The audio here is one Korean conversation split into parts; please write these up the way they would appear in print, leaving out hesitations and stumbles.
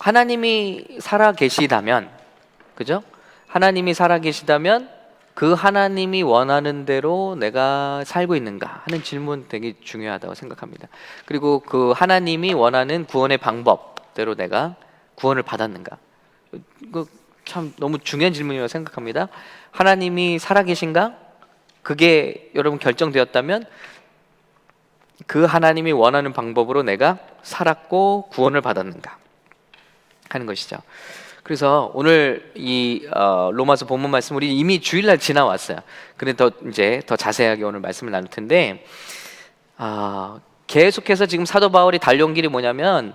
하나님이 살아 계시다면, 그죠? 하나님이 살아 계시다면 그 하나님이 원하는 대로 내가 살고 있는가 하는 질문 되게 중요하다고 생각합니다. 그리고 그 하나님이 원하는 구원의 방법대로 내가 구원을 받았는가, 이거 참 너무 중요한 질문이라고 생각합니다. 하나님이 살아 계신가? 그게 여러분 결정되었다면 그 하나님이 원하는 방법으로 내가 살았고 구원을 받았는가 하는 것이죠. 그래서 오늘 이 로마서 본문 말씀 우리 이미 주일날 지나왔어요. 근데 이제 더 자세하게 오늘 말씀을 나눌 텐데, 계속해서 지금 사도 바울이 달려온 길이 뭐냐면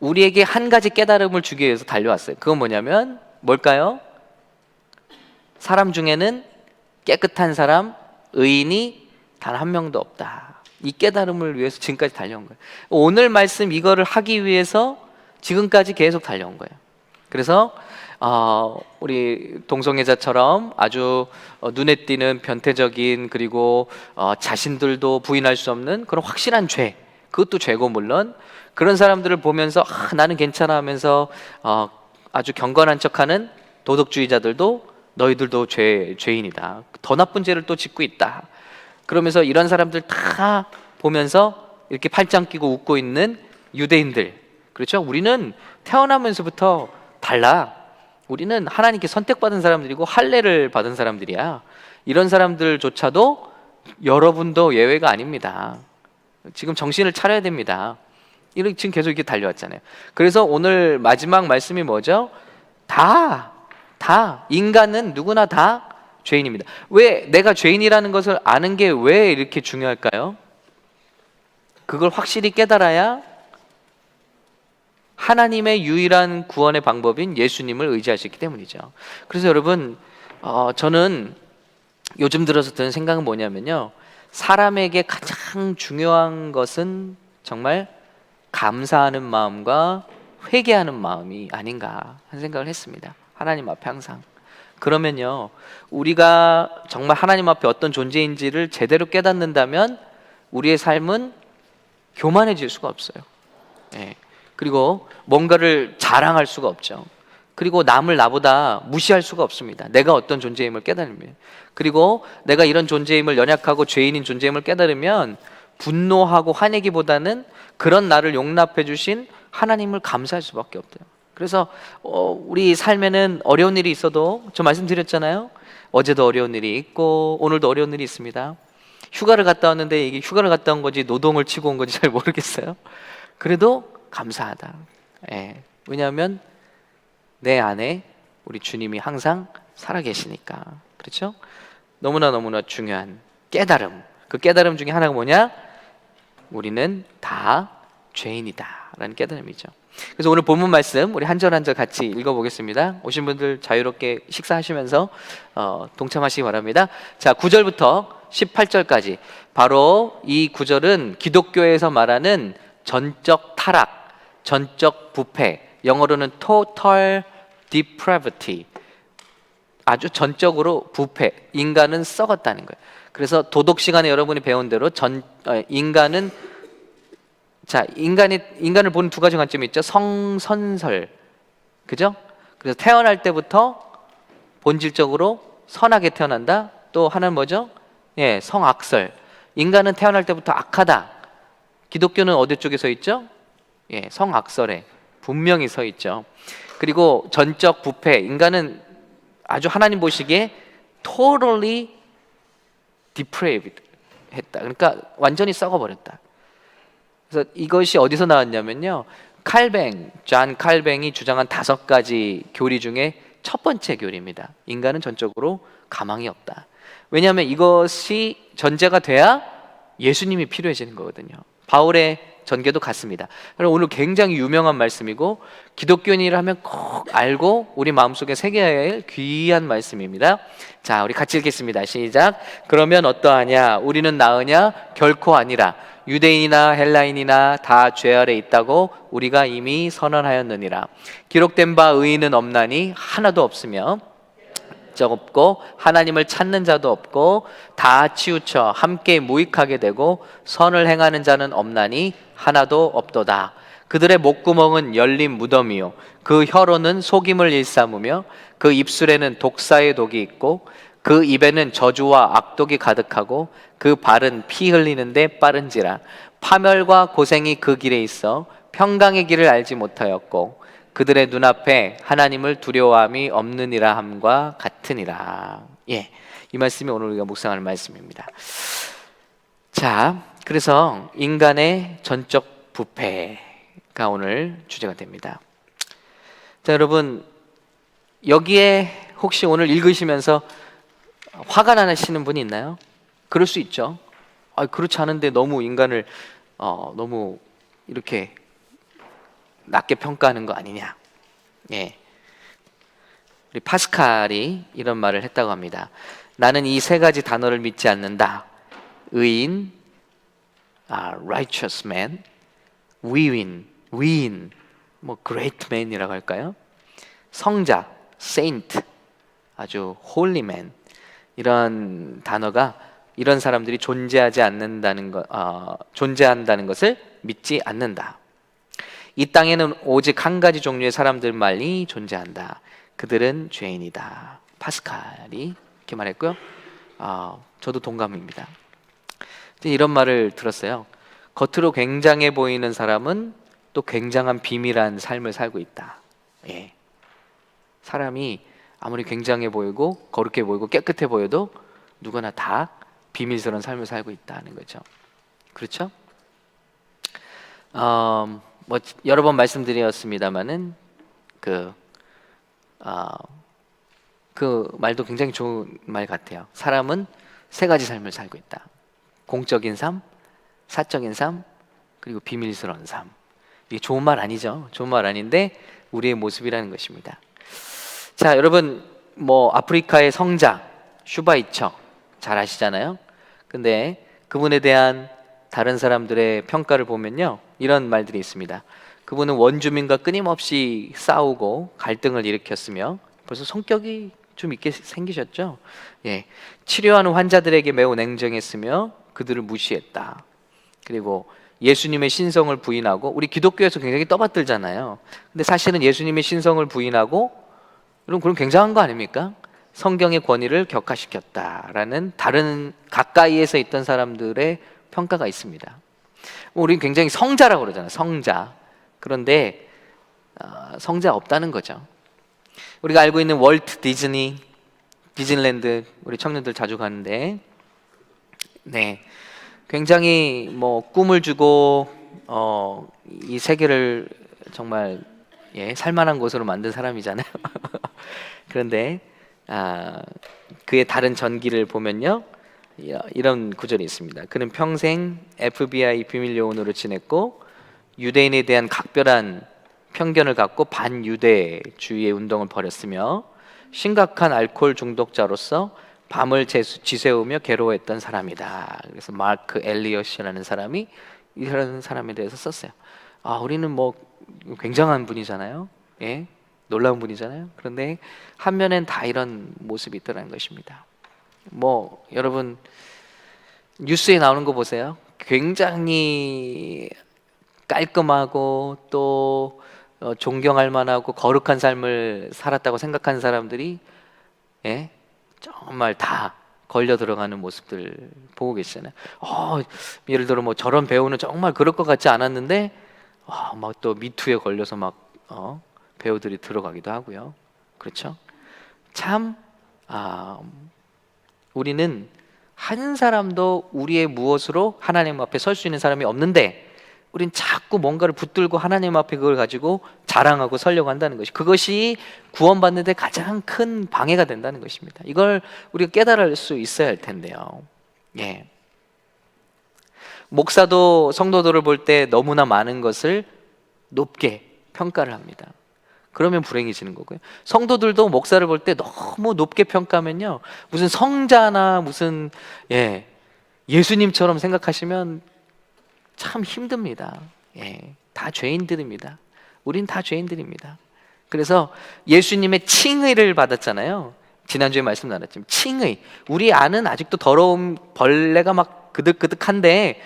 우리에게 한 가지 깨달음을 주기 위해서 달려왔어요. 그건 뭐냐면 뭘까요? 사람 중에는 깨끗한 사람, 의인이 단 한 명도 없다. 이 깨달음을 위해서 지금까지 달려온 거예요. 오늘 말씀 이거를 하기 위해서 지금까지 계속 달려온 거예요. 그래서 우리 동성애자처럼 아주 눈에 띄는 변태적인, 그리고 자신들도 부인할 수 없는 그런 확실한 죄, 그것도 죄고 물론 그런 사람들을 보면서 나는 괜찮아 하면서 아주 경건한 척하는 도덕주의자들도 너희들도 죄인이다, 더 나쁜 죄를 또 짓고 있다, 그러면서 이런 사람들 다 보면서 이렇게 팔짱 끼고 웃고 있는 유대인들, 그렇죠? 우리는 태어나면서부터 달라. 우리는 하나님께 선택받은 사람들이고 할례를 받은 사람들이야. 이런 사람들조차도 여러분도 예외가 아닙니다. 지금 정신을 차려야 됩니다. 지금 계속 이렇게 달려왔잖아요. 그래서 오늘 마지막 말씀이 뭐죠? 다 인간은 누구나 다 죄인입니다. 왜 내가 죄인이라는 것을 아는 게 왜 이렇게 중요할까요? 그걸 확실히 깨달아야 하나님의 유일한 구원의 방법인 예수님을 의지하시기 때문이죠. 그래서 여러분, 저는 요즘 들어서 드는 생각은 뭐냐면요, 사람에게 가장 중요한 것은 정말 감사하는 마음과 회개하는 마음이 아닌가 하는 생각을 했습니다. 하나님 앞에 항상. 그러면요, 우리가 정말 하나님 앞에 어떤 존재인지를 제대로 깨닫는다면 우리의 삶은 교만해질 수가 없어요. 그리고 뭔가를 자랑할 수가 없죠. 그리고 남을 나보다 무시할 수가 없습니다. 내가 어떤 존재임을 깨달으면. 그리고 내가 이런 존재임을, 연약하고 죄인인 존재임을 깨달으면 분노하고 화내기보다는 그런 나를 용납해 주신 하나님을 감사할 수밖에 없대요. 그래서 우리 삶에는 어려운 일이 있어도, 저 말씀드렸잖아요, 어제도 어려운 일이 있고 오늘도 어려운 일이 있습니다. 휴가를 갔다 왔는데 이게 휴가를 갔다 온 건지 노동을 치고 온 건지 잘 모르겠어요. 그래도 감사하다. 왜냐하면 내 안에 우리 주님이 항상 살아계시니까. 그렇죠? 너무나 중요한 깨달음. 그 깨달음 중에 하나가 뭐냐? 우리는 다 죄인이다 라는 깨달음이죠. 그래서 오늘 본문 말씀 우리 한 절 한 절 같이 읽어보겠습니다. 오신 분들 자유롭게 식사하시면서 동참하시기 바랍니다. 자, 9절부터 18절까지 바로 이 구절은 기독교에서 말하는 전적 타락, 전적 부패, 영어로는 total depravity, 아주 전적으로 부패, 인간은 썩었다는 거예요. 그래서 도덕 시간에 여러분이 배운 대로 인간은, 인간을 보는 두 가지 관점이 있죠. 성선설, 그죠? 그래서 태어날 때부터 본질적으로 선하게 태어난다. 또 하나는 뭐죠? 성악설. 인간은 태어날 때부터 악하다. 기독교는 어디 쪽에 서 있죠? 성악설에 분명히 서 있죠. 그리고 전적 부패, 인간은 아주 하나님 보시기에 totally depraved 했다. 그러니까 완전히 썩어버렸다. 그래서 이것이 어디서 나왔냐면요, 존 칼뱅이 주장한 5가지 교리 중에 첫 번째 교리입니다. 인간은 전적으로 가망이 없다. 왜냐하면 이것이 전제가 돼야 예수님이 필요해지는 거거든요. 바울의 전개도 같습니다. 그럼 오늘 굉장히 유명한 말씀이고 기독교인이라 하면 꼭 알고 우리 마음속에 새겨야 할 귀한 말씀입니다. 자, 우리 같이 읽겠습니다. 시작. 그러면 어떠하냐? 우리는 나으냐? 결코 아니라. 유대인이나 헬라인이나 다 죄 아래 있다고 우리가 이미 선언하였느니라. 기록된 바 의인은 없나니 하나도 없으며 적 없고 하나님을 찾는 자도 없고 다 치우쳐 함께 무익하게 되고 선을 행하는 자는 없나니 하나도 없도다. 그들의 목구멍은 열린 무덤이요 그 혀로는 속임을 일삼으며 그 입술에는 독사의 독이 있고 그 입에는 저주와 악독이 가득하고 그 발은 피 흘리는데 빠른지라 파멸과 고생이 그 길에 있어 평강의 길을 알지 못하였고 그들의 눈앞에 하나님을 두려워함이 없느니라 함과 같으니라. 예, 이 말씀이 오늘 우리가 묵상하는 말씀입니다. 자, 그래서 인간의 전적 부패가 오늘 주제가 됩니다. 자, 여러분 여기에 혹시 오늘 읽으시면서 화가 나시는 분이 있나요? 그럴 수 있죠. 그렇지 않은데 너무 인간을 너무 이렇게 낮게 평가하는 거 아니냐. 예, 우리 파스칼이 이런 말을 했다고 합니다. 나는 이 세 가지 단어를 믿지 않는다. 의인, righteous man, 위인, 뭐 great man이라고 할까요? 성자, saint, 아주 holy man. 이런 단어가 이런 사람들이 존재한다는 것을 믿지 않는다. 이 땅에는 오직 한 가지 종류의 사람들만이 존재한다. 그들은 죄인이다. 파스칼이 이렇게 말했고요. 저도 동감입니다. 이런 말을 들었어요. 겉으로 굉장해 보이는 사람은 또 굉장한 비밀한 삶을 살고 있다. 예. 사람이 아무리 굉장해 보이고 거룩해 보이고 깨끗해 보여도 누구나 다 비밀스러운 삶을 살고 있다는 거죠. 그렇죠? 뭐 여러 번 말씀드렸습니다만은 그 말도 굉장히 좋은 말 같아요. 사람은 세 가지 삶을 살고 있다. 공적인 삶, 사적인 삶, 그리고 비밀스러운 삶. 이게 좋은 말 아니죠? 좋은 말 아닌데 우리의 모습이라는 것입니다. 자, 여러분 뭐 아프리카의 성자 슈바이처 잘 아시잖아요. 근데 그분에 대한 다른 사람들의 평가를 보면요, 이런 말들이 있습니다. 그분은 원주민과 끊임없이 싸우고 갈등을 일으켰으며 벌써 성격이 좀 있게 생기셨죠. 예, 치료하는 환자들에게 매우 냉정했으며 그들을 무시했다. 그리고 예수님의 신성을 부인하고, 우리 기독교에서 굉장히 떠받들잖아요. 근데 사실은 예수님의 신성을 부인하고, 그럼 굉장한 거 아닙니까? 성경의 권위를 격화시켰다라는 다른 가까이에서 있던 사람들의 평가가 있습니다. 우리는 굉장히 성자라고 그러잖아요. 성자. 그런데 성자 없다는 거죠. 우리가 알고 있는 월트 디즈니랜드, 우리 청년들 자주 가는데, 네, 굉장히 뭐 꿈을 주고 이 세계를 정말 살만한 곳으로 만든 사람이잖아요. 그런데 그의 다른 전기를 보면요, 이런 구절이 있습니다. 그는 평생 FBI 비밀 요원으로 지냈고 유대인에 대한 각별한 편견을 갖고 반유대주의의 운동을 벌였으며 심각한 알코올 중독자로서 밤을 지새우며 괴로워했던 사람이다. 그래서 마크 엘리엇이라는 사람이 이런 사람에 대해서 썼어요. 우리는 뭐 굉장한 분이잖아요. 예? 놀라운 분이잖아요. 그런데 한면엔 다 이런 모습이 있더라는 것입니다. 뭐 여러분 뉴스에 나오는 거 보세요. 굉장히 깔끔하고 또 존경할 만하고 거룩한 삶을 살았다고 생각하는 사람들이 정말 다 걸려 들어가는 모습들 보고 계시잖아요. 예를 들어 뭐 저런 배우는 정말 그럴 것 같지 않았는데 막 또 미투에 걸려서 막 배우들이 들어가기도 하고요. 그렇죠? 참 우리는 한 사람도 우리의 무엇으로 하나님 앞에 설 수 있는 사람이 없는데, 우린 자꾸 뭔가를 붙들고 하나님 앞에 그걸 가지고 자랑하고 서려고 한다는 것이, 그것이 구원받는 데 가장 큰 방해가 된다는 것입니다. 이걸 우리가 깨달을 수 있어야 할 텐데요. 예. 목사도 성도들을 볼 때 너무나 많은 것을 높게 평가를 합니다. 그러면 불행해지는 거고요. 성도들도 목사를 볼 때 너무 높게 평가하면요, 무슨 성자나 무슨 예수님처럼 생각하시면 참 힘듭니다. 다 죄인들입니다. 우린 다 죄인들입니다. 그래서 예수님의 칭의를 받았잖아요. 지난주에 말씀 나눴지만 칭의, 우리 안은 아직도 더러운 벌레가 막 그득그득한데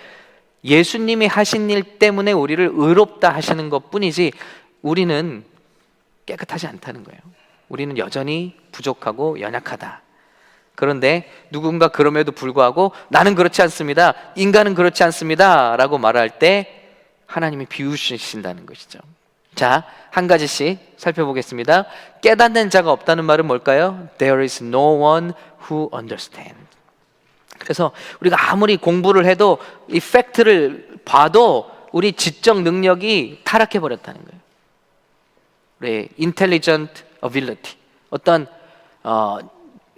예수님이 하신 일 때문에 우리를 의롭다 하시는 것뿐이지 우리는 깨끗하지 않다는 거예요. 우리는 여전히 부족하고 연약하다. 그런데 누군가 그럼에도 불구하고 나는 그렇지 않습니다, 인간은 그렇지 않습니다 라고 말할 때 하나님이 비우시신다는 것이죠. 자, 한 가지씩 살펴보겠습니다. 깨닫는 자가 없다는 말은 뭘까요? There is no one who understands. 그래서 우리가 아무리 공부를 해도 이 팩트를 봐도 우리 지적 능력이 타락해 버렸다는 거예요. 우리 intelligent ability, 어떤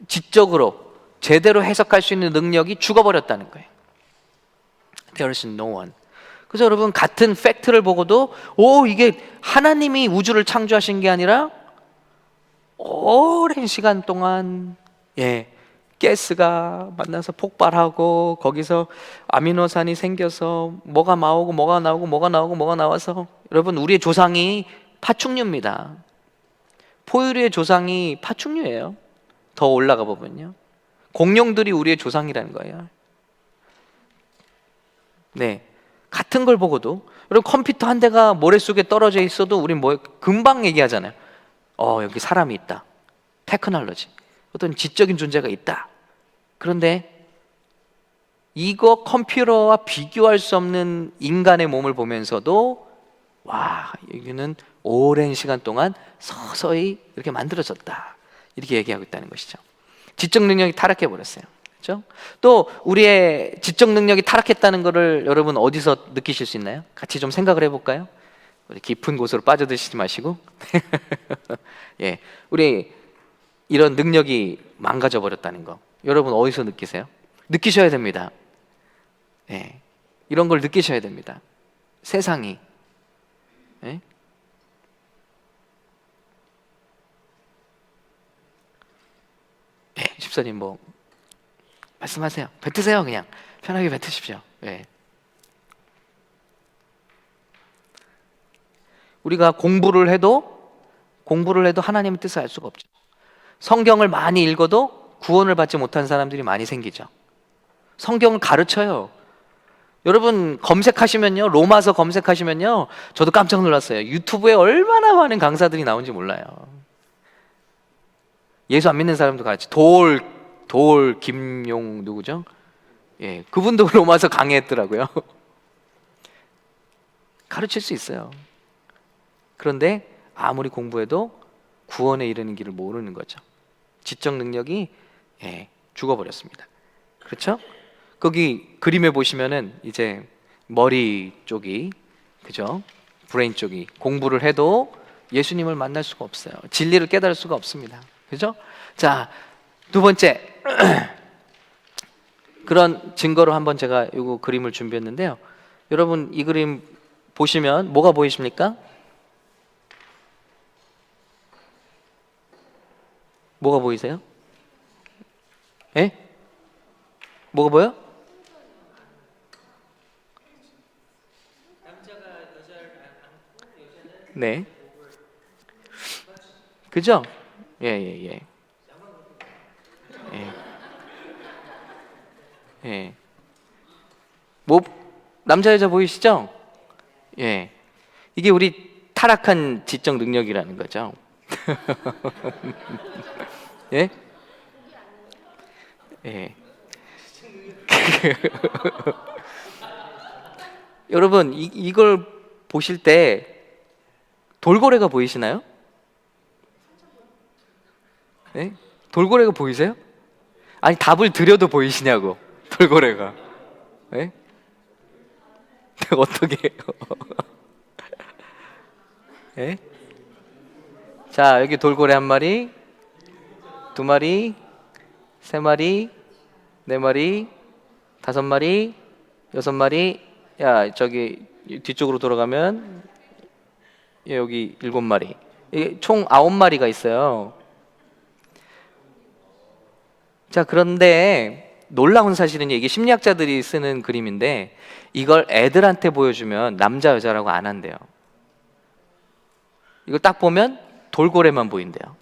지적으로 제대로 해석할 수 있는 능력이 죽어버렸다는 거예요. There is no one. 그래서 여러분, 같은 팩트를 보고도 이게 하나님이 우주를 창조하신 게 아니라 오랜 시간 동안 가스가 만나서 폭발하고 거기서 아미노산이 생겨서 뭐가 나오고 뭐가 나오고 뭐가 나오고 뭐가 나와서, 여러분, 우리의 조상이 파충류입니다. 포유류의 조상이 파충류예요. 더 올라가 보면요, 공룡들이 우리의 조상이라는 거예요. 네, 같은 걸 보고도, 여러분, 컴퓨터 한 대가 모래 속에 떨어져 있어도 우린 금방 얘기하잖아요. 여기 사람이 있다, 테크놀로지, 어떤 지적인 존재가 있다. 그런데 이거 컴퓨터와 비교할 수 없는 인간의 몸을 보면서도 여기는 오랜 시간 동안 서서히 이렇게 만들어졌다, 이렇게 얘기하고 있다는 것이죠. 지적 능력이 타락해 버렸어요. 그렇죠? 또 우리의 지적 능력이 타락했다는 것을 여러분 어디서 느끼실 수 있나요? 같이 좀 생각을 해볼까요? 우리 깊은 곳으로 빠져드시지 마시고 우리 이런 능력이 망가져 버렸다는 거, 여러분 어디서 느끼세요? 느끼셔야 됩니다. 이런 걸 느끼셔야 됩니다. 세상이 집사님 뭐 말씀하세요. 뱉으세요. 그냥 편하게 뱉으십시오. 우리가 공부를 해도 하나님의 뜻을 알 수가 없죠. 성경을 많이 읽어도 구원을 받지 못한 사람들이 많이 생기죠. 성경을 가르쳐요. 여러분, 검색하시면요, 로마서 검색하시면요, 저도 깜짝 놀랐어요. 유튜브에 얼마나 많은 강사들이 나온지 몰라요. 예수 안 믿는 사람도 같이 돌 김용 누구죠? 그분도 로마서 강의했더라고요. 가르칠 수 있어요. 그런데 아무리 공부해도 구원에 이르는 길을 모르는 거죠. 지적 능력이 죽어버렸습니다. 그렇죠? 거기 그림에 보시면은 이제 머리 쪽이, 그죠? 브레인 쪽이 공부를 해도 예수님을 만날 수가 없어요. 진리를 깨달을 수가 없습니다. 그죠? 자, 두 번째 그런 증거로 한번 제가 이 그림을 준비했는데요. 여러분, 이 그림 보시면 뭐가 보이십니까? 뭐가 보이세요? 뭐가 보여? 네, 그죠? 뭐 남자 여자 보이시죠? 이게 우리 타락한 지적 능력이라는 거죠. 여러분, 이걸 보실 때 돌고래가 보이시나요? 돌고래가 보이세요? 아니, 답을 드려도 보이시냐고, 돌고래가. 어떻게 해요? 자, 여기 돌고래 한 마리, 두 마리, 세 마리, 네 마리, 다섯 마리, 여섯 마리. 저기 뒤쪽으로 돌아가면 여기 일곱 마리. 총 9마리가 있어요. 자, 그런데 놀라운 사실은 이게 심리학자들이 쓰는 그림인데, 이걸 애들한테 보여주면 남자 여자라고 안 한대요. 이걸 딱 보면 돌고래만 보인대요.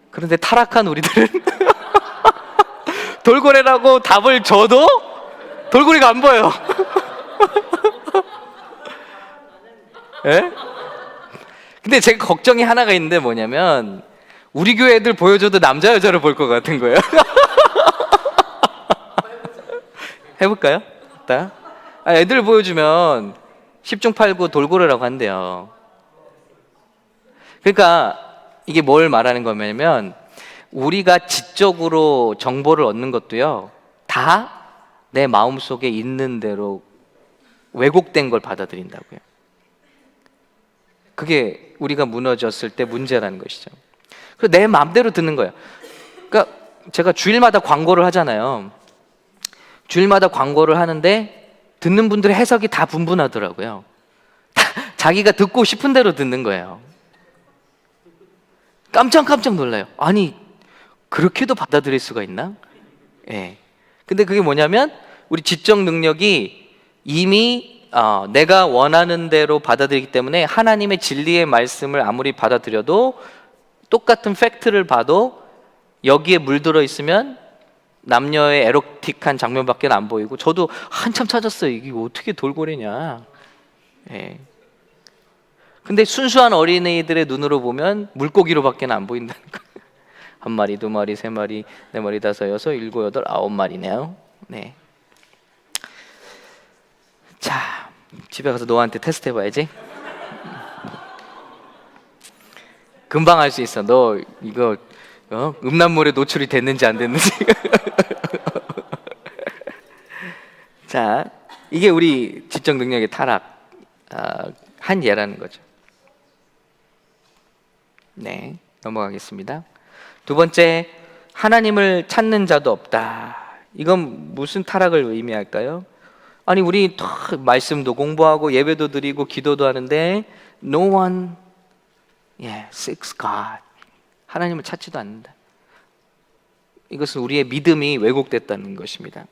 그런데 타락한 우리들은 돌고래라고 답을 줘도 돌고래가 안 보여. 예? 근데 제가 걱정이 하나가 있는데 뭐냐면 우리 교회 애들 보여줘도 남자 여자를 볼 것 같은 거예요. 해볼까요? 일단 애들 보여주면 10중 8구 돌고래라고 한대요. 그러니까 이게 뭘 말하는 거냐면 우리가 지적으로 정보를 얻는 것도요 다 내 마음속에 있는 대로 왜곡된 걸 받아들인다고요. 그게 우리가 무너졌을 때 문제라는 것이죠. 그래서 내 마음대로 듣는 거예요. 그러니까 제가 주일마다 광고를 하잖아요. 주일마다 광고를 하는데 듣는 분들의 해석이 다 분분하더라고요. 자기가 듣고 싶은 대로 듣는 거예요. 깜짝 놀라요. 아니 그렇게도 받아들일 수가 있나? 예. 근데 그게 뭐냐면 우리 지적 능력이 이미 내가 원하는 대로 받아들이기 때문에 하나님의 진리의 말씀을 아무리 받아들여도 똑같은 팩트를 봐도 여기에 물들어 있으면 남녀의 에로틱한 장면밖에 안 보이고 저도 한참 찾았어요. 이게 어떻게 돌고래냐. 예. 근데 순수한 어린이들의 눈으로 보면 물고기로밖에 안 보인다는 거예요. 한 마리, 두 마리, 세 마리, 네 마리, 다섯, 여섯, 일곱, 여덟, 아홉 마리네요. 네. 자, 집에 가서 너한테 테스트 해봐야지. 금방 알 수 있어. 너 이거 음란물에 노출이 됐는지 안 됐는지. 자, 이게 우리 지적 능력의 타락 한 예라는 거죠. 네, 넘어가겠습니다. 두 번째, 하나님을 찾는 자도 없다. 이건 무슨 타락을 의미할까요? 아니 우리 말씀도 공부하고 예배도 드리고 기도도 하는데 no one seeks God. 하나님을 찾지도 않는다. 이것은 우리의 믿음이 왜곡됐다는 것입니다.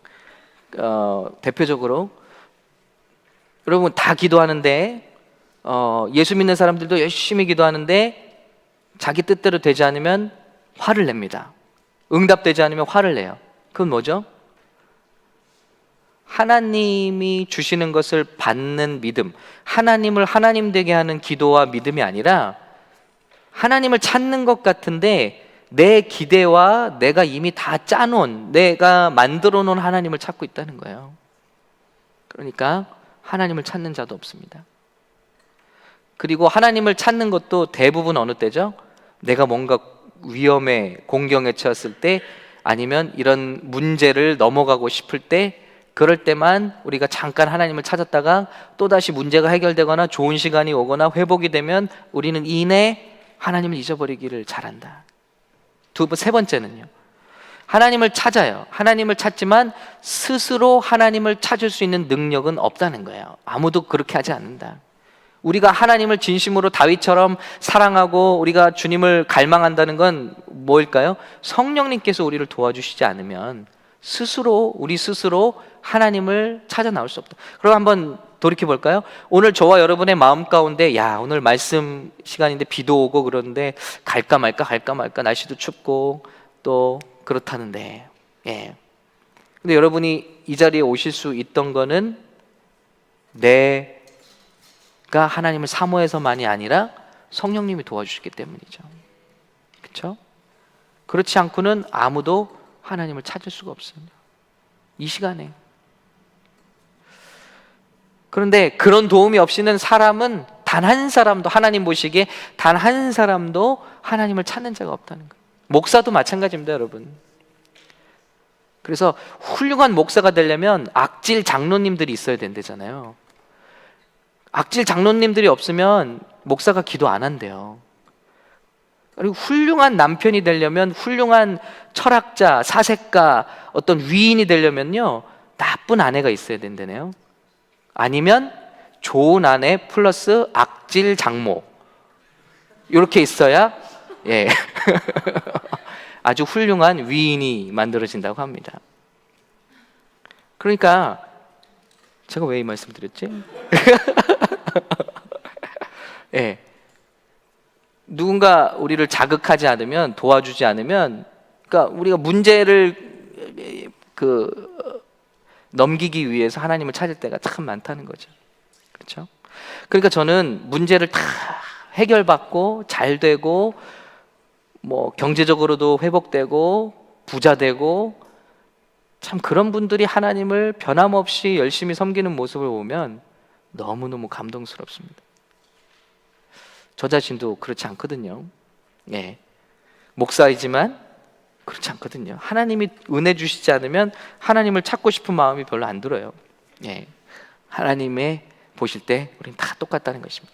대표적으로 여러분 다 기도하는데 예수 믿는 사람들도 열심히 기도하는데 자기 뜻대로 되지 않으면 화를 냅니다. 응답되지 않으면 화를 내요. 그건 뭐죠? 하나님이 주시는 것을 받는 믿음, 하나님을 하나님 되게 하는 기도와 믿음이 아니라 하나님을 찾는 것 같은데 내 기대와 내가 이미 다 짜놓은, 내가 만들어 놓은 하나님을 찾고 있다는 거예요. 그러니까 하나님을 찾는 자도 없습니다. 그리고 하나님을 찾는 것도 대부분 어느 때죠? 내가 뭔가 위험에 공경에 처했을 때, 아니면 이런 문제를 넘어가고 싶을 때, 그럴 때만 우리가 잠깐 하나님을 찾았다가 또다시 문제가 해결되거나 좋은 시간이 오거나 회복이 되면 우리는 이내 하나님을 잊어버리기를 잘한다. 세 번째는요, 하나님을 찾아요. 하나님을 찾지만 스스로 하나님을 찾을 수 있는 능력은 없다는 거예요. 아무도 그렇게 하지 않는다. 우리가 하나님을 진심으로 다윗처럼 사랑하고 우리가 주님을 갈망한다는 건 뭐일까요? 성령님께서 우리를 도와주시지 않으면 우리 스스로 하나님을 찾아 나올 수 없다. 그럼 한번 돌이켜 볼까요? 오늘 저와 여러분의 마음 가운데 오늘 말씀 시간인데 비도 오고 그러는데 갈까 말까 날씨도 춥고 또 그렇다는데 근데 여러분이 이 자리에 오실 수 있던 거는 내가 하나님을 사모해서만이 아니라 성령님이 도와주셨기 때문이죠. 그렇죠? 그렇지 않고는 아무도 하나님을 찾을 수가 없습니다. 이 시간에. 그런데 그런 도움이 없이는 사람은 단 한 사람도, 하나님 보시기에 단 한 사람도 하나님을 찾는 자가 없다는 거예요. 목사도 마찬가지입니다, 여러분. 그래서 훌륭한 목사가 되려면 악질 장로님들이 있어야 된대잖아요. 악질 장로님들이 없으면 목사가 기도 안 한대요. 그리고 훌륭한 남편이 되려면, 훌륭한 철학자, 사색가, 어떤 위인이 되려면요, 나쁜 아내가 있어야 된다네요. 아니면 좋은 아내 플러스 악질 장모, 이렇게 있어야 아주 훌륭한 위인이 만들어진다고 합니다. 그러니까 제가 왜 이 말씀 드렸지? 누군가 우리를 자극하지 않으면, 도와주지 않으면, 그러니까 우리가 문제를 넘기기 위해서 하나님을 찾을 때가 참 많다는 거죠. 그렇죠? 그러니까 저는 문제를 다 해결받고 잘 되고 뭐 경제적으로도 회복되고 부자 되고 참 그런 분들이 하나님을 변함없이 열심히 섬기는 모습을 보면 너무너무 감동스럽습니다. 저 자신도 그렇지 않거든요. 예. 목사이지만 그렇지 않거든요. 하나님이 은혜 주시지 않으면 하나님을 찾고 싶은 마음이 별로 안 들어요. 예. 하나님의 보실 때 우리는 다 똑같다는 것입니다.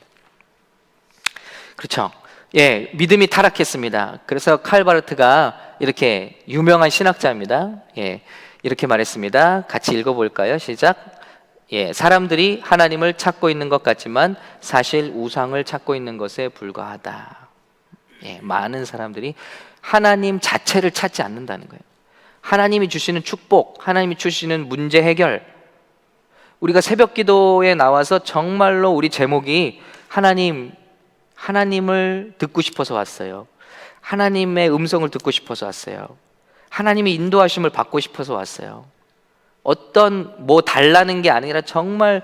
그렇죠? 예, 믿음이 타락했습니다. 그래서 칼바르트가 이렇게 유명한 신학자입니다. 예, 이렇게 말했습니다. 같이 읽어볼까요? 시작. 예, 사람들이 하나님을 찾고 있는 것 같지만 사실 우상을 찾고 있는 것에 불과하다. 예, 많은 사람들이 하나님 자체를 찾지 않는다는 거예요. 하나님이 주시는 축복, 하나님이 주시는 문제 해결. 우리가 새벽 기도에 나와서 정말로 우리 제목이 하나님을 듣고 싶어서 왔어요. 하나님의 음성을 듣고 싶어서 왔어요. 하나님의 인도하심을 받고 싶어서 왔어요. 뭐 달라는 게 아니라 정말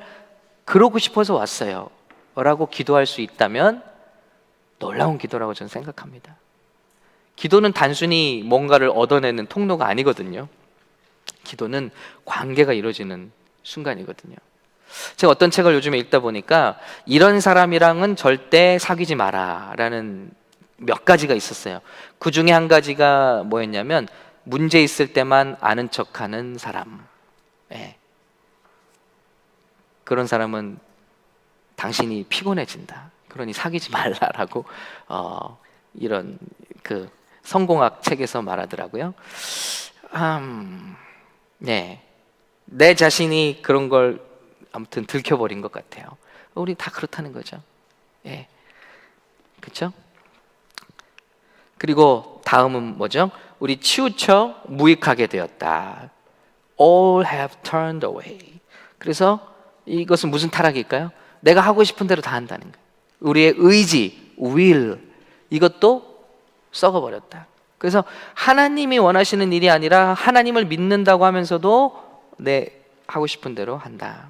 그러고 싶어서 왔어요 라고 기도할 수 있다면 놀라운 기도라고 저는 생각합니다. 기도는 단순히 뭔가를 얻어내는 통로가 아니거든요. 기도는 관계가 이루어지는 순간이거든요. 제가 어떤 책을 요즘에 읽다 보니까 이런 사람이랑은 절대 사귀지 마라 라는 몇 가지가 있었어요. 그 중에 한 가지가 뭐였냐면 문제 있을 때만 아는 척하는 사람. 예. 그런 사람은 당신이 피곤해진다. 그러니 사귀지 말라라고 이런 성공학 책에서 말하더라고요. 네, 내 자신이 그런 걸 아무튼 들켜버린 것 같아요. 우리 다 그렇다는 거죠. 예, 그렇죠? 그리고 다음은 뭐죠? 우리 치우쳐 무익하게 되었다. All have turned away. 그래서 이것은 무슨 타락일까요? 내가 하고 싶은 대로 다 한다는 거예요. 우리의 의지, will 이것도 썩어버렸다. 그래서 하나님이 원하시는 일이 아니라 하나님을 믿는다고 하면서도 내 하고 싶은 대로 한다.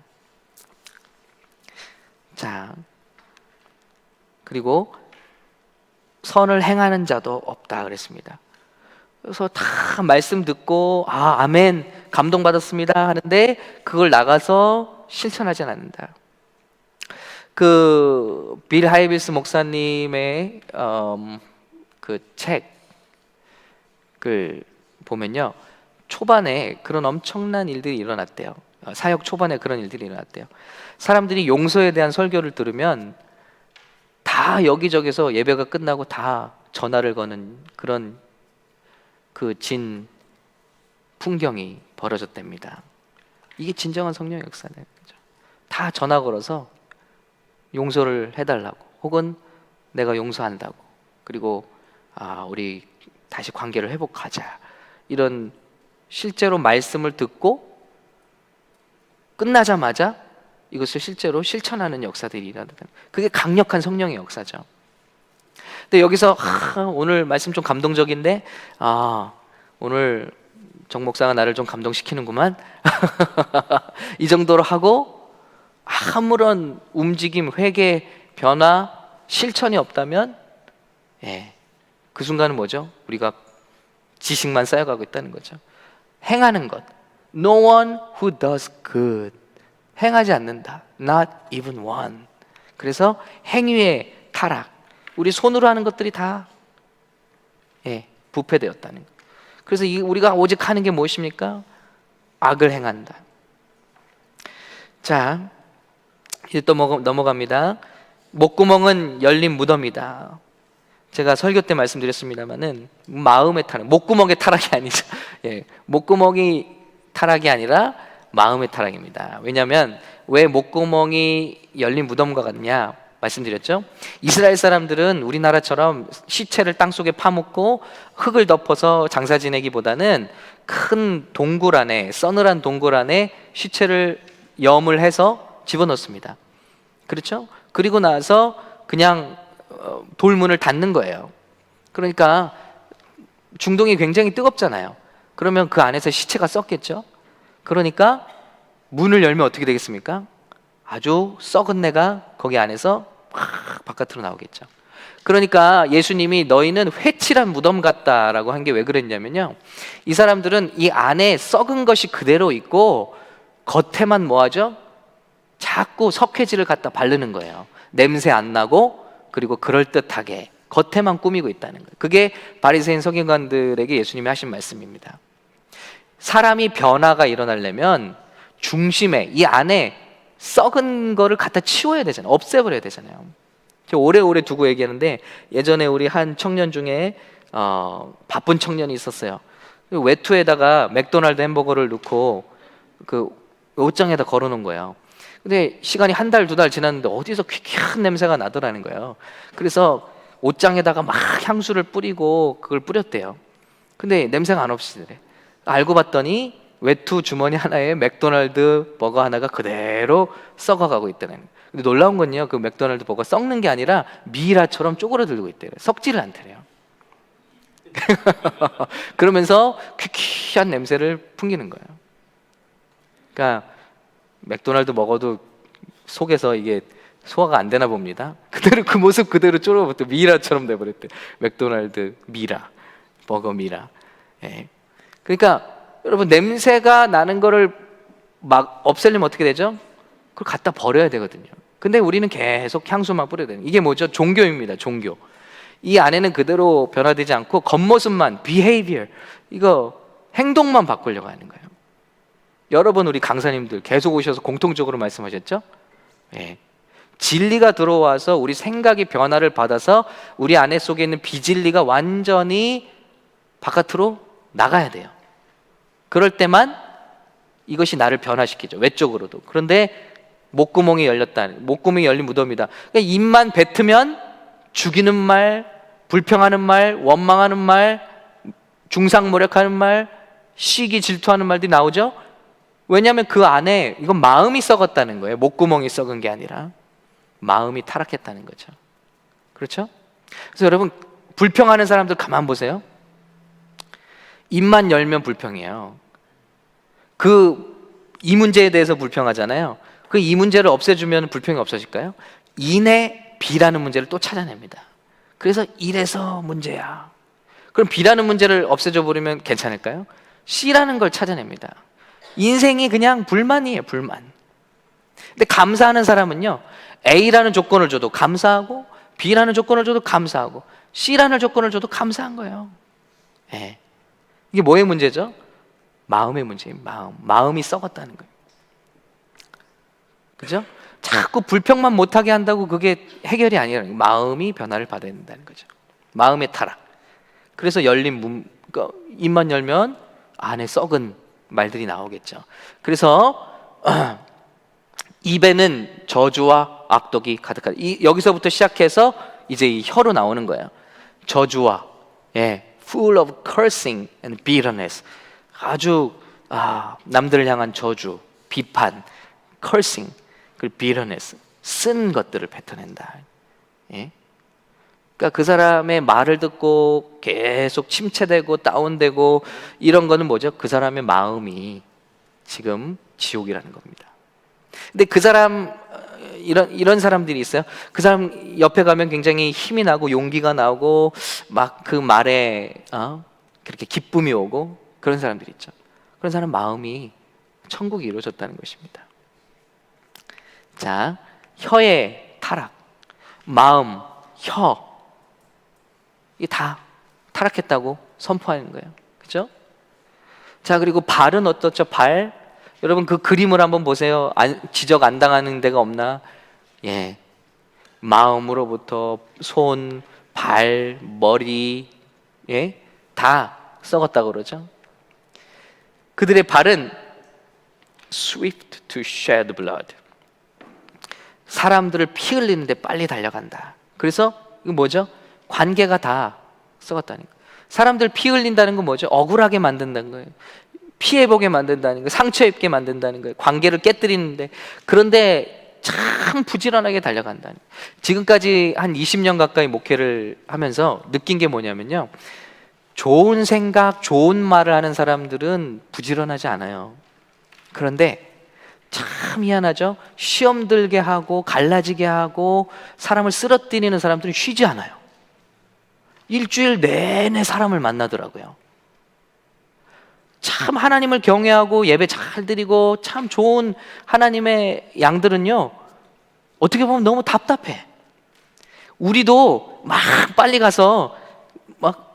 자, 그리고 선을 행하는 자도 없다 그랬습니다. 그래서 다 말씀 듣고 아멘 감동받았습니다 하는데 그걸 나가서 실천하지 않는다. 빌 하이비스 목사님의 그 책을 보면요, 초반에 그런 엄청난 일들이 일어났대요. 사역 초반에 그런 일들이 일어났대요. 사람들이 용서에 대한 설교를 들으면 다 여기저기서 예배가 끝나고 다 전화를 거는 그런 진 풍경이 벌어졌답니다. 이게 진정한 성령의 역사는 거죠. 다 전화 걸어서 용서를 해달라고, 혹은 내가 용서한다고, 그리고 우리 다시 관계를 회복하자, 이런 실제로 말씀을 듣고 끝나자마자 이것을 실제로 실천하는 역사들이 일어나는, 그게 강력한 성령의 역사죠. 근데 여기서 오늘 말씀 좀 감동적인데 오늘 정 목사가 나를 좀 감동시키는구만 이 정도로 하고 아무런 움직임, 회개, 변화, 실천이 없다면 그 순간은 뭐죠? 우리가 지식만 쌓여가고 있다는 거죠. 행하는 것, No one who does good, 행하지 않는다, Not even one. 그래서 행위의 타락, 우리 손으로 하는 것들이 다 부패되었다는 것. 그래서 우리가 오직 하는 게 무엇입니까? 악을 행한다. 자, 이제 또 넘어갑니다. 목구멍은 열린 무덤이다. 제가 설교 때 말씀드렸습니다만은 마음의 타락, 목구멍의 타락이 아니죠. 목구멍이 타락이 아니라 마음의 타락입니다. 왜냐하면 왜 목구멍이 열린 무덤과 같냐 말씀드렸죠. 이스라엘 사람들은 우리나라처럼 시체를 땅속에 파묻고 흙을 덮어서 장사 지내기보다는 큰 동굴 안에, 서늘한 동굴 안에 시체를 염을 해서 집어넣습니다. 그렇죠? 그리고 나서 그냥 돌문을 닫는 거예요. 그러니까 중동이 굉장히 뜨겁잖아요. 그러면 그 안에서 시체가 썩겠죠. 그러니까 문을 열면 어떻게 되겠습니까? 아주 썩은 내가 거기 안에서 확 바깥으로 나오겠죠. 그러니까 예수님이 너희는 회칠한 무덤 같다라고 한 게 왜 그랬냐면요, 이 사람들은 이 안에 썩은 것이 그대로 있고 겉에만 뭐하죠? 자꾸 석회질을 갖다 바르는 거예요. 냄새 안 나고, 그리고 그럴듯하게 겉에만 꾸미고 있다는 거예요. 그게 바리새인 서기관들에게 예수님이 하신 말씀입니다. 사람이 변화가 일어나려면 중심에, 이 안에 썩은 거를 갖다 치워야 되잖아요. 없애버려야 되잖아요. 제가 오래오래 두고 얘기하는데, 예전에 우리 한 청년 중에 바쁜 청년이 있었어요. 외투에다가 맥도날드 햄버거를 넣고 그 옷장에다 걸어놓은 거예요. 근데 시간이 한 달, 두 달 지났는데 어디서 퀴퀴한 냄새가 나더라는 거예요. 그래서 옷장에다가 막 향수를 뿌리고 그걸 뿌렸대요. 근데 냄새가 안 없으시더래. 알고 봤더니 외투 주머니 하나에 맥도날드 버거 하나가 그대로 썩어가고 있다는 거예요. 근데 놀라운 건요, 그 맥도날드 버거 썩는 게 아니라 미라처럼 쪼그러들고 있대요. 썩지를 않대요. 그러면서 퀴퀴한 냄새를 풍기는 거예요. 그러니까 맥도날드 먹어도 속에서 이게 소화가 안 되나 봅니다. 그대로 그 모습 그대로 쪼그러들고 미라처럼 돼버렸대. 맥도날드 미라, 버거 미라. 예. 그러니까 여러분, 냄새가 나는 거를 막 없애려면 어떻게 되죠? 그걸 갖다 버려야 되거든요. 근데 우리는 계속 향수만 뿌려야 되는, 이게 뭐죠? 종교입니다. 종교. 이 안에는 그대로 변화되지 않고 겉모습만, behavior, 이거 행동만 바꾸려고 하는 거예요. 여러 번 우리 강사님들 계속 오셔서 공통적으로 말씀하셨죠? 예. 진리가 들어와서 우리 생각이 변화를 받아서 우리 안에 속에 있는 비진리가 완전히 바깥으로 나가야 돼요. 그럴 때만 이것이 나를 변화시키죠. 외적으로도. 그런데 목구멍이 열렸다. 목구멍이 열린 무덤이다. 그러니까 입만 뱉으면 죽이는 말, 불평하는 말, 원망하는 말, 중상모략하는 말, 시기 질투하는 말들이 나오죠. 왜냐하면 그 안에 이건 마음이 썩었다는 거예요. 목구멍이 썩은 게 아니라 마음이 타락했다는 거죠. 그렇죠? 그래서 여러분, 불평하는 사람들 가만 보세요. 입만 열면 불평해요. 이 문제에 대해서 불평하잖아요. 그 이 문제를 없애주면 불평이 없어질까요? 인의 B라는 문제를 또 찾아냅니다. 그래서 이래서 문제야. 그럼 B라는 문제를 없애줘 버리면 괜찮을까요? C라는 걸 찾아냅니다. 인생이 그냥 불만이에요, 불만. 근데 감사하는 사람은요, A라는 조건을 줘도 감사하고, B라는 조건을 줘도 감사하고, C라는 조건을 줘도 감사한 거예요. 네. 이게 뭐의 문제죠? 마음의 문제예요. 마음이 썩었다는 거예요. 그죠? 자꾸 불평만 못하게 한다고 그게 해결이 아니라 마음이 변화를 받아야 된다는 거죠. 마음의 타락. 그래서 입만 열면 안에 썩은 말들이 나오겠죠. 그래서 입에는 저주와 악독이 가득하다. 여기서부터 시작해서 이제 이 혀로 나오는 거예요. 저주와, full of cursing and bitterness. 아주 남들을 향한 저주, 비판, cursing, 그리고 bitterness, 쓴 것들을 뱉어낸다. 그러니까 그 사람의 말을 듣고 계속 침체되고 다운되고 이런 거는 뭐죠? 그 사람의 마음이 지금 지옥이라는 겁니다. 근데 그 사람, 이런 사람들이 있어요. 그 사람 옆에 가면 굉장히 힘이 나고 용기가 나고 막 그 말에 그렇게 기쁨이 오고 그런 사람들이 있죠. 그런 사람 마음이 천국이 이루어졌다는 것입니다. 자, 혀의 타락, 마음, 혀, 이게 다 타락했다고 선포하는 거예요. 그죠? 자, 그리고 발은 어떻죠? 발. 여러분 그 그림을 한번 보세요. 지적 안 당하는 데가 없나? 마음으로부터 손, 발, 머리, 다 썩었다고 그러죠. 그들의 발은 swift to shed blood. 사람들을 피 흘리는데 빨리 달려간다. 그래서 이거 뭐죠? 관계가 다 썩었다는 거예요. 사람들 피 흘린다는 건 뭐죠? 억울하게 만든다는 거예요. 피해보게 만든다는 거예요. 상처 입게 만든다는 거예요. 관계를 깨뜨리는데, 그런데 참 부지런하게 달려간다는 거예요. 지금까지 한 20년 가까이 목회를 하면서 느낀 게 뭐냐면요, 좋은 생각, 좋은 말을 하는 사람들은 부지런하지 않아요. 그런데 참 희한하죠? 시험 들게 하고 갈라지게 하고 사람을 쓰러뜨리는 사람들은 쉬지 않아요. 일주일 내내 사람을 만나더라고요. 참 하나님을 경외하고 예배 잘 드리고 참 좋은 하나님의 양들은요, 어떻게 보면 너무 답답해. 우리도 막 빨리 가서 막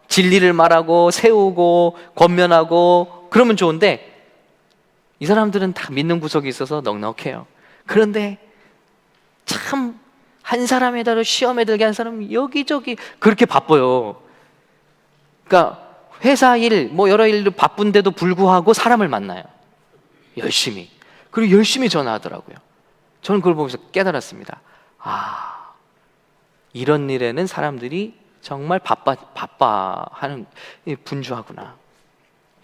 진리를 말하고 세우고 권면하고 그러면 좋은데, 이 사람들은 다 믿는 구석이 있어서 넉넉해요. 그런데 참 한 사람에다가 시험에 들게 한 사람은 여기저기 그렇게 바빠요. 그러니까 회사 일, 뭐 여러 일도 바쁜데도 불구하고 사람을 만나요. 열심히. 그리고 열심히 전화하더라고요. 저는 그걸 보면서 깨달았습니다. 아, 이런 일에는 사람들이 정말 바빠하는, 분주하구나.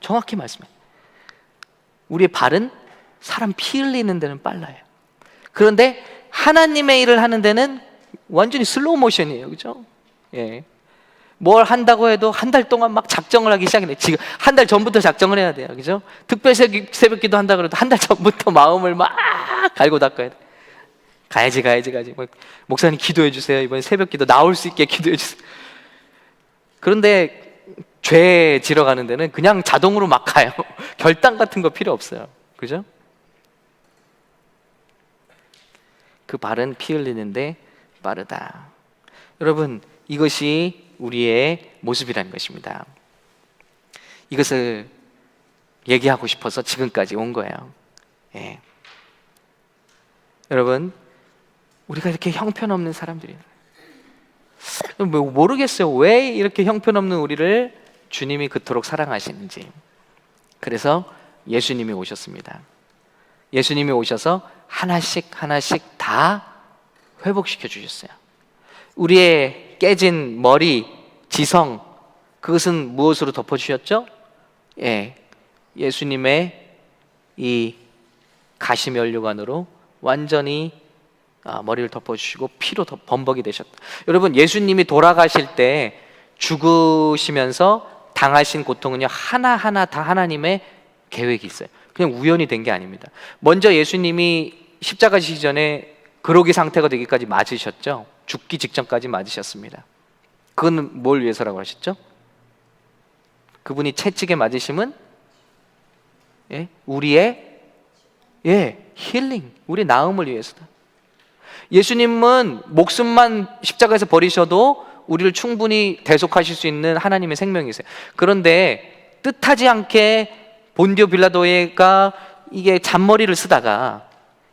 정확히 말씀해요. 우리의 발은 사람 피 흘리는 데는 빨라요. 그런데 하나님의 일을 하는 데는 완전히 슬로우 모션이에요. 그죠? 예. 뭘 한다고 해도 한 달 동안 막 작정을 하기 시작해요. 지금 한 달 전부터 작정을 해야 돼요. 그죠? 특별 새벽 기도 한다 그래도 한 달 전부터 마음을 막 갈고 닦아야 돼. 가야지. 목사님 기도해 주세요. 이번에 새벽 기도 나올 수 있게 기도해 주세요. 그런데 죄 지러 가는 데는 그냥 자동으로 막 가요. 결단 같은 거 필요 없어요. 그죠? 그 발은 피 흘리는데 빠르다. 여러분, 이것이 우리의 모습이라는 것입니다. 이것을 얘기하고 싶어서 지금까지 온 거예요. 예. 여러분, 우리가 이렇게 형편없는 사람들이에요. 모르겠어요. 왜 이렇게 형편없는 우리를 주님이 그토록 사랑하시는지. 그래서 예수님이 오셨습니다. 예수님이 오셔서 하나씩 다 회복시켜 주셨어요. 우리의 깨진 머리, 지성, 그것은 무엇으로 덮어주셨죠? 예수님의 이 가시면류관으로 완전히 머리를 덮어주시고 피로 범벅이 되셨다. 여러분, 예수님이 돌아가실 때 죽으시면서 당하신 고통은요, 하나하나 다 하나님의 계획이 있어요. 그냥 우연히 된 게 아닙니다. 먼저 예수님이 십자가 지기 전에 그러기 상태가 되기까지 맞으셨죠. 죽기 직전까지 맞으셨습니다. 그건 뭘 위해서라고 하셨죠? 그분이 채찍에 맞으심은 우리의 힐링, 우리 나음을 위해서다. 예수님은 목숨만 십자가에서 버리셔도 우리를 충분히 대속하실 수 있는 하나님의 생명이세요. 그런데 뜻하지 않게 본디오 빌라도가 이게 잔머리를 쓰다가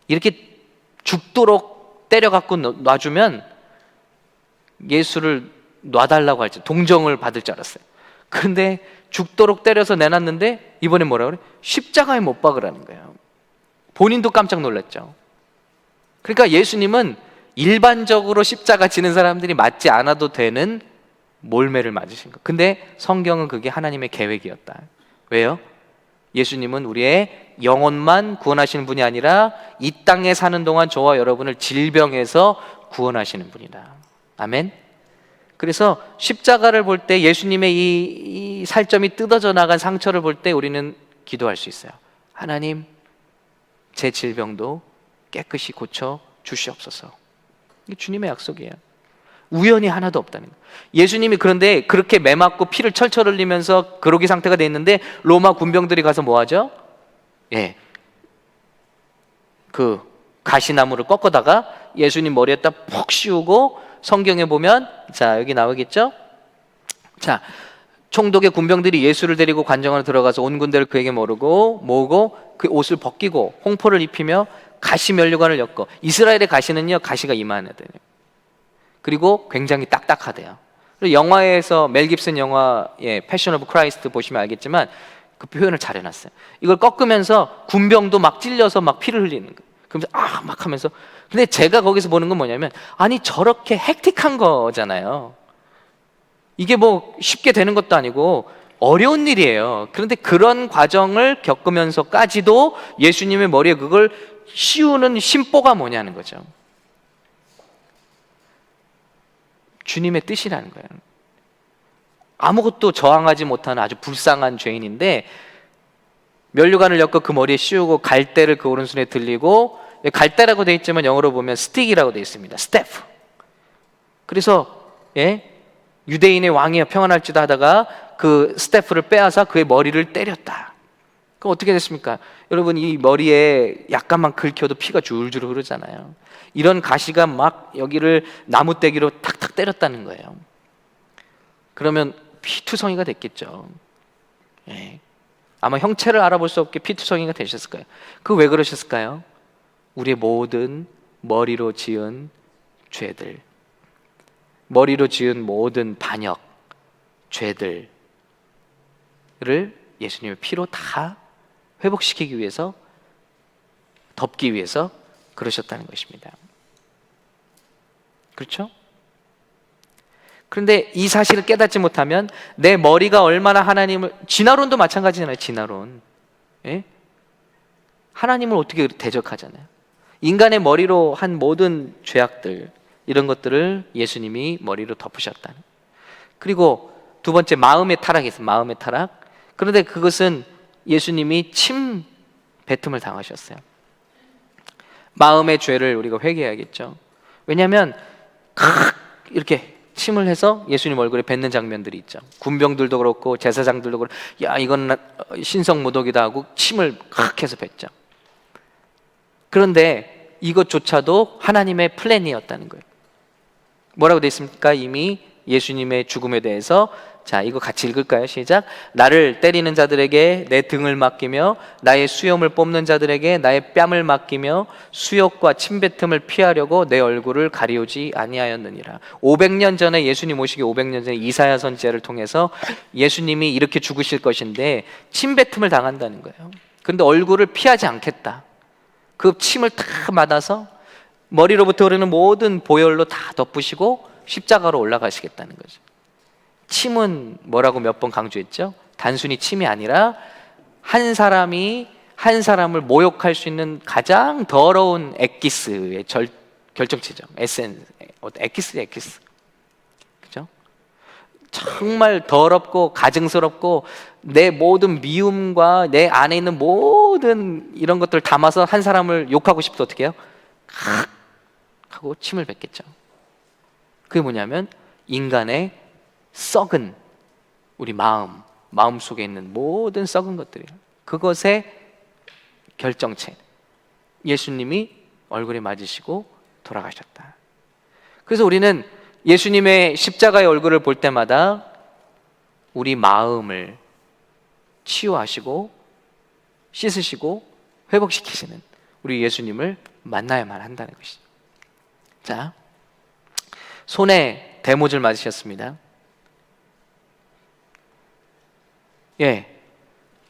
이렇게 죽도록 때려갖고 놔주면 예수를 놔달라고 할지 동정을 받을 줄 알았어요. 그런데 죽도록 때려서 내놨는데 이번에 뭐라 그래? 십자가에 못 박으라는 거예요. 본인도 깜짝 놀랐죠. 그러니까 예수님은 일반적으로 십자가 지는 사람들이 맞지 않아도 되는 몰매를 맞으신 거예요. 근데 성경은 그게 하나님의 계획이었다. 왜요? 예수님은 우리의 영혼만 구원하시는 분이 아니라 이 땅에 사는 동안 저와 여러분을 질병에서 구원하시는 분이다. 아멘. 그래서 십자가를 볼 때 예수님의 이 살점이 뜯어져 나간 상처를 볼 때 우리는 기도할 수 있어요. 하나님, 제 질병도 깨끗이 고쳐 주시옵소서. 이게 주님의 약속이에요. 우연이 하나도 없다는 거예요. 예수님이 그런데 그렇게 매맞고 피를 철철 흘리면서 그러기 상태가 돼 있는데 로마 군병들이 가서 뭐 하죠? 그 가시나무를 꺾어다가 예수님 머리에다 푹 씌우고, 성경에 보면 자 여기 나오겠죠? 자, 총독의 군병들이 예수를 데리고 관정으로 들어가서 온 군대를 그에게 모으고 그 옷을 벗기고 홍포를 입히며 가시면류관을 엮어. 이스라엘의 가시는요, 가시가 이만하대요. 그리고 굉장히 딱딱하대요. 그리고 영화에서 멜 깁슨 영화의 패션 오브 크라이스트 보시면 알겠지만 그 표현을 잘 해놨어요. 이걸 꺾으면서 군병도 막 찔려서 막 피를 흘리는 거예요. 그러면서 막 하면서. 근데 제가 거기서 보는 건 뭐냐면, 아니 저렇게 헥틱한 거잖아요. 이게 뭐 쉽게 되는 것도 아니고 어려운 일이에요. 그런데 그런 과정을 겪으면서까지도 예수님의 머리에 그걸 씌우는 심보가 뭐냐는 거죠. 주님의 뜻이라는 거예요. 아무것도 저항하지 못하는 아주 불쌍한 죄인인데 면류관을 엮어 그 머리에 씌우고 갈대를 그 오른손에 들리고, 갈대라고 되어 있지만 영어로 보면 스틱이라고 되어 있습니다. 스태프. 그래서 유대인의 왕이여 평안할지도 하다가 그 스태프를 빼앗아 그의 머리를 때렸다. 그럼 어떻게 됐습니까? 여러분, 이 머리에 약간만 긁혀도 피가 줄줄 흐르잖아요. 이런 가시가 막 여기를 나무떼기로 탁탁 때렸다는 거예요. 그러면 피투성이가 됐겠죠. 아마 형체를 알아볼 수 없게 피투성이가 되셨을 거예요. 그 왜 그러셨을까요? 우리의 모든 머리로 지은 죄들, 머리로 지은 모든 반역, 죄들을 예수님의 피로 다 회복시키기 위해서, 덮기 위해서 그러셨다는 것입니다. 그렇죠? 그런데 이 사실을 깨닫지 못하면 내 머리가 얼마나 하나님을, 진화론도 마찬가지잖아요. 진화론. 하나님을 어떻게 대적하잖아요. 인간의 머리로 한 모든 죄악들, 이런 것들을 예수님이 머리로 덮으셨다는. 그리고 두 번째, 마음의 타락이 있어요. 마음의 타락. 그런데 그것은 예수님이 침 뱉음을 당하셨어요. 마음의 죄를 우리가 회개해야겠죠. 왜냐하면 이렇게 침을 해서 예수님 얼굴에 뱉는 장면들이 있죠. 군병들도 그렇고 제사장들도 그렇고, 야 이건 신성모독이다 하고 침을 해서 뱉죠. 그런데 이것조차도 하나님의 플랜이었다는 거예요. 뭐라고 되어 있습니까? 이미 예수님의 죽음에 대해서, 자 이거 같이 읽을까요? 시작. 나를 때리는 자들에게 내 등을 맡기며 나의 수염을 뽑는 자들에게 나의 뺨을 맡기며 수욕과 침뱉음을 피하려고 내 얼굴을 가리우지 아니하였느니라. 500년 전에, 예수님 오시기 500년 전에 이사야 선지자를 통해서 예수님이 이렇게 죽으실 것인데 침뱉음을 당한다는 거예요. 근데 얼굴을 피하지 않겠다. 그 침을 다 맞아서 머리로부터 흐르는 모든 보혈로 다 덮으시고 십자가로 올라가시겠다는 거죠. 침은 뭐라고 몇 번 강조했죠? 단순히 침이 아니라 한 사람이 한 사람을 모욕할 수 있는 가장 더러운 엑기스의 결정체죠. 엑기스. 그죠? 정말 더럽고 가증스럽고 내 모든 미움과 내 안에 있는 모든 이런 것들을 담아서 한 사람을 욕하고 싶어도 어떻게 해요? 하고 침을 뱉겠죠. 그게 뭐냐면 인간의 썩은 우리 마음 속에 있는 모든 썩은 것들이에요. 그것의 결정체, 예수님이 얼굴에 맞으시고 돌아가셨다. 그래서 우리는 예수님의 십자가의 얼굴을 볼 때마다 우리 마음을 치유하시고 씻으시고 회복시키시는 우리 예수님을 만나야만 한다는 것이죠. 자, 손에 대못을 맞으셨습니다.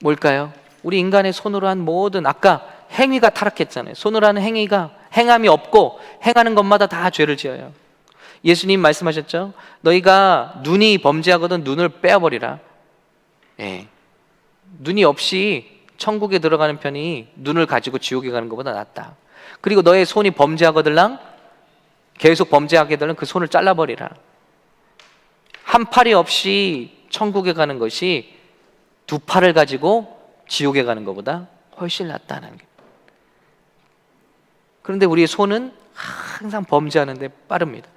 뭘까요? 우리 인간의 손으로 한 모든, 아까 행위가 타락했잖아요. 손으로 하는 행위가 행함이 없고 행하는 것마다 다 죄를 지어요. 예수님 말씀하셨죠? 너희가 눈이 범죄하거든 눈을 빼어버리라. 눈이 없이 천국에 들어가는 편이 눈을 가지고 지옥에 가는 것보다 낫다. 그리고 너의 손이 범죄하거들랑 계속 범죄하게 되면 그 손을 잘라버리라. 한 팔이 없이 천국에 가는 것이 두 팔을 가지고 지옥에 가는 것보다 훨씬 낫다는 게. 그런데 우리의 손은 항상 범죄하는 데 빠릅니다.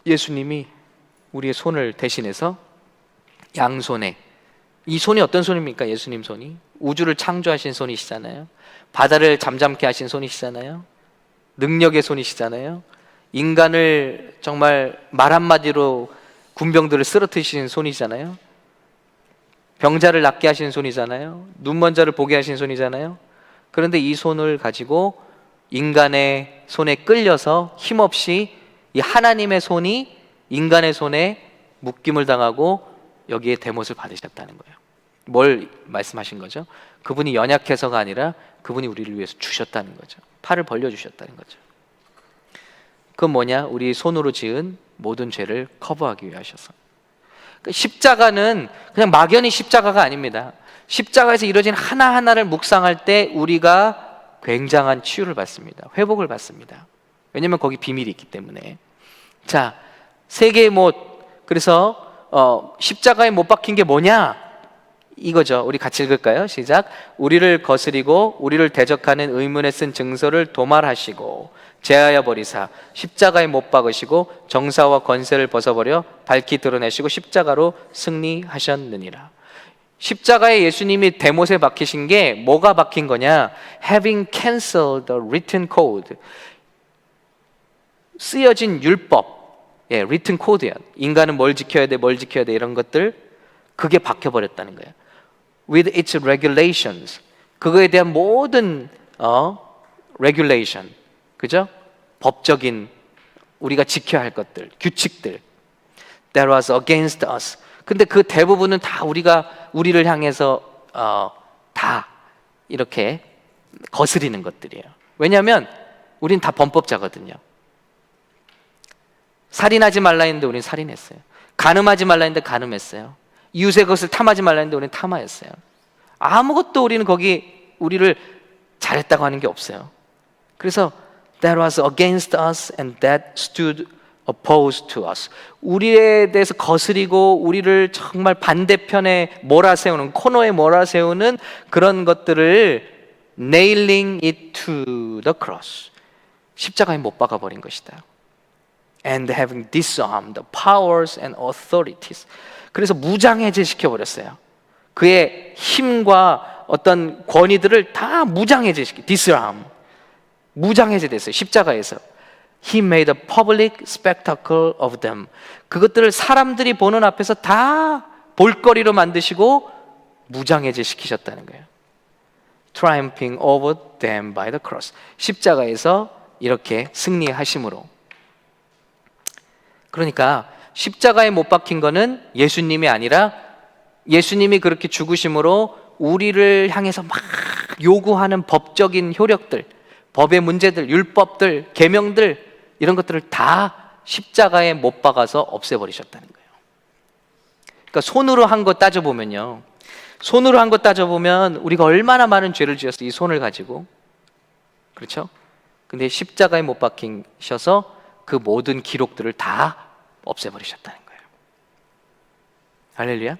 예수님이 우리의 손을 대신해서 양손에, 이 손이 어떤 손입니까? 예수님 손이 우주를 창조하신 손이시잖아요. 바다를 잠잠케 하신 손이시잖아요. 능력의 손이시잖아요. 인간을 정말 말 한마디로 군병들을 쓰러뜨리시는 손이잖아요. 병자를 낫게 하신 손이잖아요. 눈먼 자를 보게 하신 손이잖아요. 그런데 이 손을 가지고 인간의 손에 끌려서 힘없이 이 하나님의 손이 인간의 손에 묶임을 당하고 여기에 대못을 받으셨다는 거예요. 뭘 말씀하신 거죠? 그분이 연약해서가 아니라 그분이 우리를 위해서 주셨다는 거죠. 팔을 벌려주셨다는 거죠. 그건 뭐냐? 우리 손으로 지은 모든 죄를 커버하기 위해 하셔서. 십자가는 그냥 막연히 십자가가 아닙니다. 십자가에서 이루어진 하나하나를 묵상할 때 우리가 굉장한 치유를 받습니다. 회복을 받습니다. 왜냐하면 거기 비밀이 있기 때문에. 자, 세 개의 못, 그래서 십자가에 못 박힌 게 뭐냐? 이거죠. 우리 같이 읽을까요? 시작. 우리를 거스리고 우리를 대적하는 의문에 쓴 증서를 도말하시고 제하여 버리사 십자가에 못 박으시고 정사와 권세를 벗어버려 밝히 드러내시고 십자가로 승리하셨느니라. 십자가에 예수님이 대못에 박히신 게 뭐가 박힌 거냐? Having canceled the written code. 쓰여진 율법, written code야. 인간은 뭘 지켜야 돼, 뭘 지켜야 돼 이런 것들 그게 박혀버렸다는 거예요. With its regulations. 그거에 대한 모든 regulation, 그죠? 법적인 우리가 지켜야 할 것들, 규칙들. That was against us. 근데 그 대부분은 다 우리를 향해서 다 이렇게 거스리는 것들이에요. 왜냐하면 우린 다 범법자거든요. 살인하지 말라 했는데 우린 살인했어요. 간음하지 말라 했는데 간음했어요. 이웃의 것을 탐하지 말라 했는데 우리는 탐하였어요. 아무것도 우리를 잘했다고 하는 게 없어요. 그래서 that was against us and that stood opposed to us. 우리에 대해서 거스리고 우리를 정말 반대편에 몰아세우는, 코너에 몰아세우는 그런 것들을 nailing it to the cross. 십자가에 못 박아버린 것이다. And having disarmed the powers and authorities. 그래서 무장해제시켜버렸어요. 그의 힘과 어떤 권위들을 다 disarm. 무장해제됐어요. 십자가에서. He made a public spectacle of them. 그것들을 사람들이 보는 앞에서 다 볼거리로 만드시고 무장해제시키셨다는 거예요. Triumphing over them by the cross. 십자가에서 이렇게 승리하심으로. 그러니까 십자가에 못 박힌 거는 예수님이 아니라 예수님이 그렇게 죽으심으로 우리를 향해서 막 요구하는 법적인 효력들, 법의 문제들, 율법들, 계명들 이런 것들을 다 십자가에 못 박아서 없애버리셨다는 거예요. 그러니까 손으로 한 거 따져보면요, 손으로 한 거 따져보면 우리가 얼마나 많은 죄를 지었어요, 이 손을 가지고. 그렇죠? 근데 십자가에 못 박히셔서 그 모든 기록들을 다 없애버리셨다는 거예요. 할렐루야.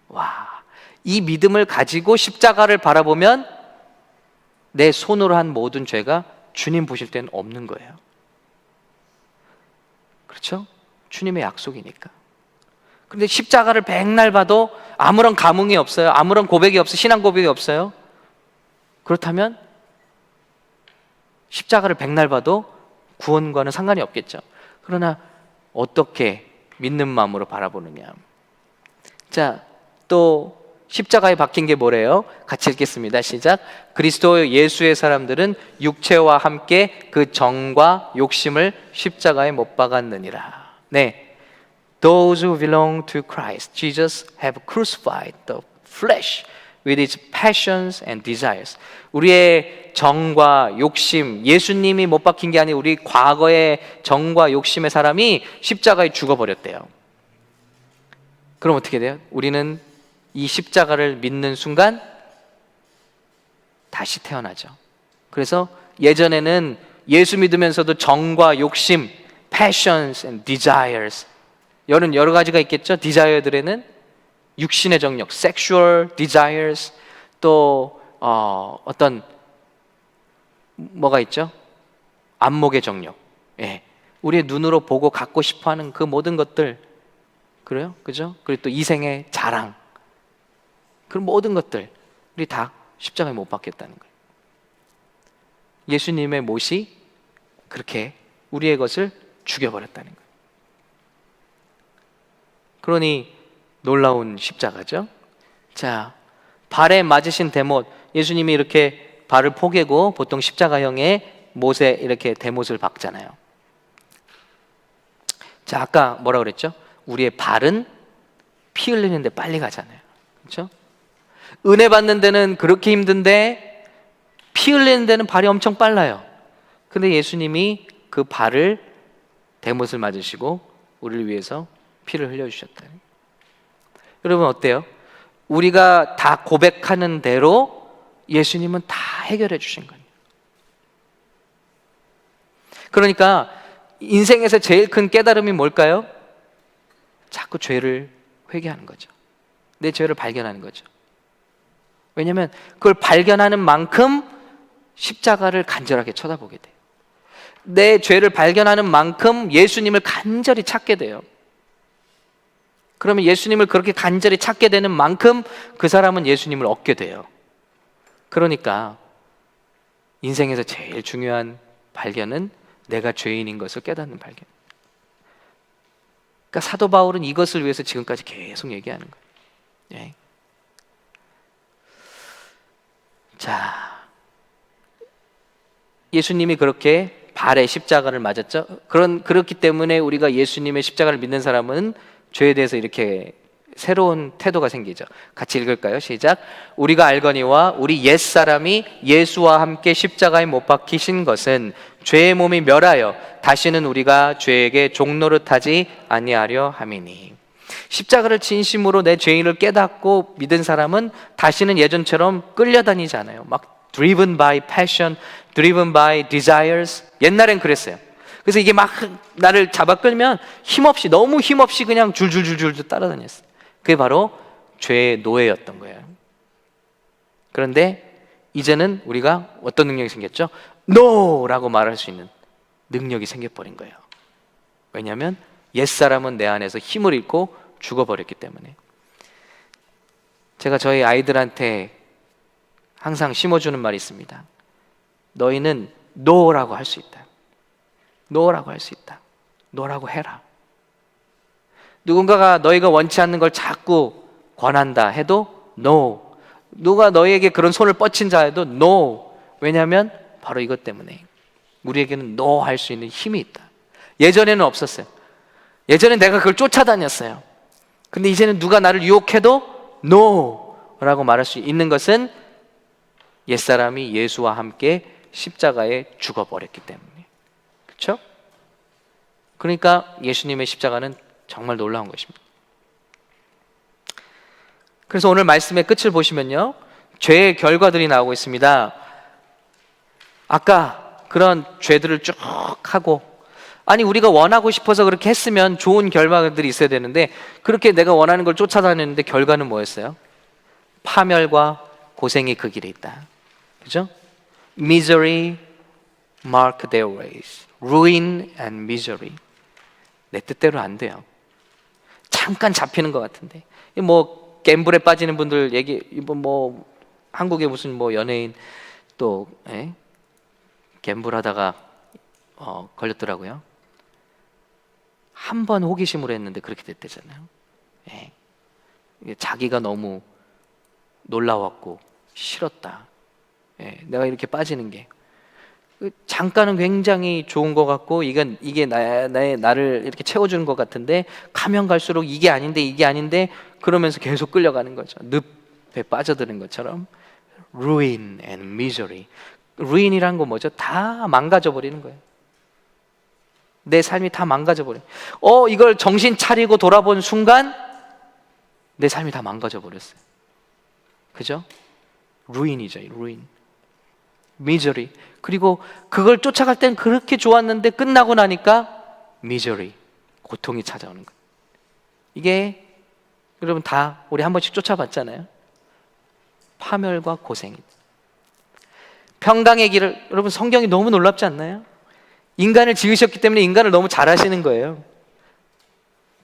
와, 이 믿음을 가지고 십자가를 바라보면 내 손으로 한 모든 죄가 주님 보실 때는 없는 거예요. 그렇죠? 주님의 약속이니까. 그런데 십자가를 백날 봐도 아무런 감흥이 없어요. 아무런 고백이 없어요. 신앙 고백이 없어요. 그렇다면 십자가를 백날 봐도 구원과는 상관이 없겠죠. 그러나 어떻게 믿는 마음으로 바라보느냐. 자, 또 십자가에 박힌 게 뭐래요? 같이 읽겠습니다. 시작. 그리스도 예수의 사람들은 육체와 함께 그 정과 욕심을 십자가에 못 박았느니라. 네, Those who belong to Christ Jesus have crucified the flesh with its passions and desires. 우리의 정과 욕심, 예수님이 못 박힌 게 아니라 우리 과거의 정과 욕심의 사람이 십자가에 죽어버렸대요. 그럼 어떻게 돼요? 우리는 이 십자가를 믿는 순간 다시 태어나죠. 그래서 예전에는 예수 믿으면서도 정과 욕심, passions and desires, 여러 가지가 있겠죠. 디자이어들에는 육신의 정욕, sexual desires, 또 어떤 뭐가 있죠? 안목의 정욕. 예. 우리의 눈으로 보고 갖고 싶어하는 그 모든 것들, 그래요, 그죠? 그리고 또 이생의 자랑, 그런 모든 것들 우리 다 십자가에 못 박혔다는 거예요. 예수님의 못이 그렇게 우리의 것을 죽여버렸다는 거예요. 그러니 놀라운 십자가죠. 자, 발에 맞으신 대못, 예수님이 이렇게 발을 포개고 보통 십자가형의 못에 이렇게 대못을 박잖아요. 자, 아까 뭐라 그랬죠? 우리의 발은 피 흘리는데 빨리 가잖아요. 그렇죠? 은혜 받는 데는 그렇게 힘든데 피 흘리는 데는 발이 엄청 빨라요. 근데 예수님이 그 발을 대못을 맞으시고 우리를 위해서 피를 흘려주셨다. 여러분 어때요? 우리가 다 고백하는 대로 예수님은 다 해결해 주신 거예요. 그러니까 인생에서 제일 큰 깨달음이 뭘까요? 자꾸 죄를 회개하는 거죠. 내 죄를 발견하는 거죠. 왜냐하면 그걸 발견하는 만큼 십자가를 간절하게 쳐다보게 돼요. 내 죄를 발견하는 만큼 예수님을 간절히 찾게 돼요. 그러면 예수님을 그렇게 간절히 찾게 되는 만큼 그 사람은 예수님을 얻게 돼요. 그러니까 인생에서 제일 중요한 발견은 내가 죄인인 것을 깨닫는 발견. 그러니까 사도 바울은 이것을 위해서 지금까지 계속 얘기하는 거예요. 예. 자, 예수님이 그렇게 발에 십자가를 맞았죠. 그렇기 때문에 우리가 예수님의 십자가를 믿는 사람은 죄에 대해서 이렇게 새로운 태도가 생기죠. 같이 읽을까요? 시작. 우리가 알거니와 우리 옛사람이 예수와 함께 십자가에 못 박히신 것은 죄의 몸이 멸하여 다시는 우리가 죄에게 종노릇하지 아니하려 함이니. 십자가를 진심으로 내 죄인을 깨닫고 믿은 사람은 다시는 예전처럼 끌려다니지 않아요. 막 driven by passion, driven by desires. 옛날엔 그랬어요. 그래서 이게 막 나를 잡아 끌면 힘없이, 너무 힘없이 그냥 줄줄줄줄 따라다녔어요. 그게 바로 죄의 노예였던 거예요. 그런데 이제는 우리가 어떤 능력이 생겼죠? NO라고 말할 수 있는 능력이 생겨버린 거예요. 왜냐하면 옛사람은 내 안에서 힘을 잃고 죽어버렸기 때문에. 제가 저희 아이들한테 항상 심어주는 말이 있습니다. 너희는 NO라고 할 수 있다. NO라고 할 수 있다. NO라고 해라. 누군가가 너희가 원치 않는 걸 자꾸 권한다 해도 NO. 누가 너희에게 그런 손을 뻗친 자에도 NO. 왜냐하면 바로 이것 때문에 우리에게는 NO 할 수 있는 힘이 있다. 예전에는 없었어요. 예전엔 내가 그걸 쫓아다녔어요. 근데 이제는 누가 나를 유혹해도 NO 라고 말할 수 있는 것은 옛사람이 예수와 함께 십자가에 죽어버렸기 때문에. 그렇죠? 그러니까 예수님의 십자가는 정말 놀라운 것입니다. 그래서 오늘 말씀의 끝을 보시면요, 죄의 결과들이 나오고 있습니다. 아까 그런 죄들을 쭉 하고, 아니 우리가 원하고 싶어서 그렇게 했으면 좋은 결과들이 있어야 되는데 그렇게 내가 원하는 걸 쫓아다녔는데 결과는 뭐였어요? 파멸과 고생이 그 길에 있다. 그죠? Misery mark their ways. Ruin and misery. 내 뜻대로 안 돼요. 잠깐 잡히는 것 같은데. 뭐 갬블에 빠지는 분들 얘기, 뭐 한국에 무슨 뭐 연예인 또 갬블하다가 걸렸더라고요. 한 번 호기심으로 했는데 그렇게 됐대잖아요. 예. 자기가 너무 놀라웠고 싫었다. 예. 내가 이렇게 빠지는 게 잠깐은 굉장히 좋은 것 같고 이게 나를 이렇게 채워주는 것 같은데 가면 갈수록 이게 아닌데 그러면서 계속 끌려가는 거죠. 늪에 빠져드는 것처럼. Ruin and misery. ruin이란 건 뭐죠? 다 망가져 버리는 거예요. 내 삶이 다 망가져 버려요. 이걸 정신 차리고 돌아본 순간 내 삶이 다 망가져 버렸어요. 그죠? ruin이죠. ruin. misery. 그리고 그걸 쫓아갈 땐 그렇게 좋았는데 끝나고 나니까 misery. 고통이 찾아오는 거예요. 이게 여러분 다 우리 한 번씩 쫓아봤잖아요. 파멸과 고생. 평강의 길을, 여러분 성경이 너무 놀랍지 않나요? 인간을 지으셨기 때문에 인간을 너무 잘 아시는 거예요.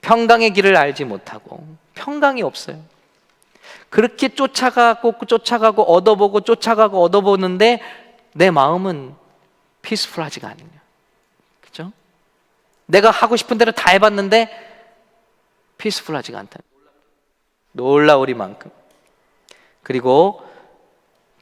평강의 길을 알지 못하고 평강이 없어요. 그렇게 쫓아가고 얻어보고 쫓아가고 얻어보는데 내 마음은 피스풀하지가 않아요. 그죠? 내가 하고 싶은 대로 다 해봤는데 피스풀하지가 않다. 놀라우리만큼. 그리고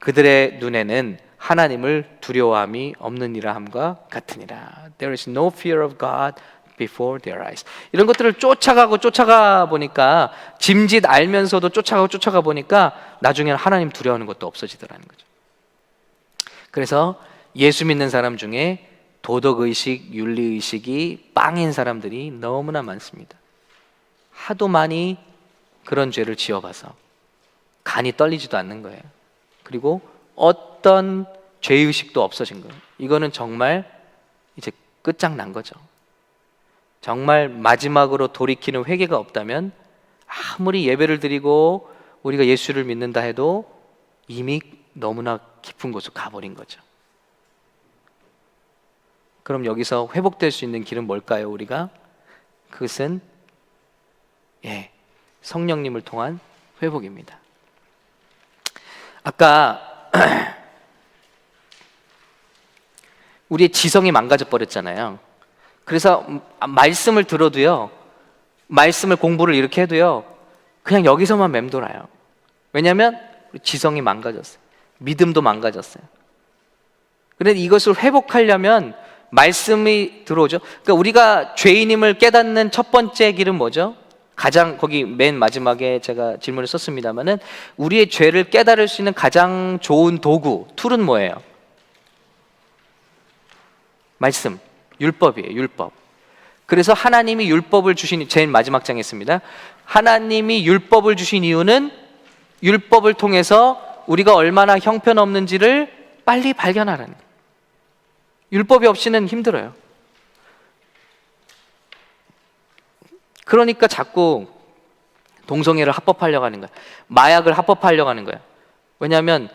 그들의 눈에는 하나님을 두려워함이 없느니라 함과 같으니라. There is no fear of God before their eyes. 이런 것들을 쫓아가 보니까 짐짓 알면서도 쫓아가 보니까 나중에는 하나님 두려워하는 것도 없어지더라는 거죠. 그래서 예수 믿는 사람 중에 도덕의식, 윤리의식이 빵인 사람들이 너무나 많습니다. 하도 많이 그런 죄를 지어봐서 간이 떨리지도 않는 거예요. 그리고 어떤 죄의식도 없어진 거예요. 이거는 정말 이제 끝장난 거죠. 정말 마지막으로 돌이키는 회개가 없다면 아무리 예배를 드리고 우리가 예수를 믿는다 해도 이미 너무나 깊은 곳으로 가버린 거죠. 그럼 여기서 회복될 수 있는 길은 뭘까요? 우리가 그것은 성령님을 통한 회복입니다. 아까 우리의 지성이 망가져 버렸잖아요. 그래서 말씀을 들어도요, 말씀을 공부를 이렇게 해도요, 그냥 여기서만 맴돌아요. 왜냐하면 지성이 망가졌어요. 믿음도 망가졌어요. 그런데 이것을 회복하려면 말씀이 들어오죠. 그러니까 우리가 죄인임을 깨닫는 첫 번째 길은 뭐죠? 가장 거기 맨 마지막에 제가 질문을 썼습니다만은 우리의 죄를 깨달을 수 있는 가장 좋은 도구, 툴은 뭐예요? 말씀, 율법이에요. 율법. 그래서 하나님이 율법을 주신, 제일 마지막 장에 있습니다. 하나님이 율법을 주신 이유는 율법을 통해서 우리가 얼마나 형편없는지를 빨리 발견하라는 거예요. 율법이 없이는 힘들어요. 그러니까 자꾸 동성애를 합법하려고 하는 거예요. 마약을 합법하려고 하는 거예요. 왜냐하면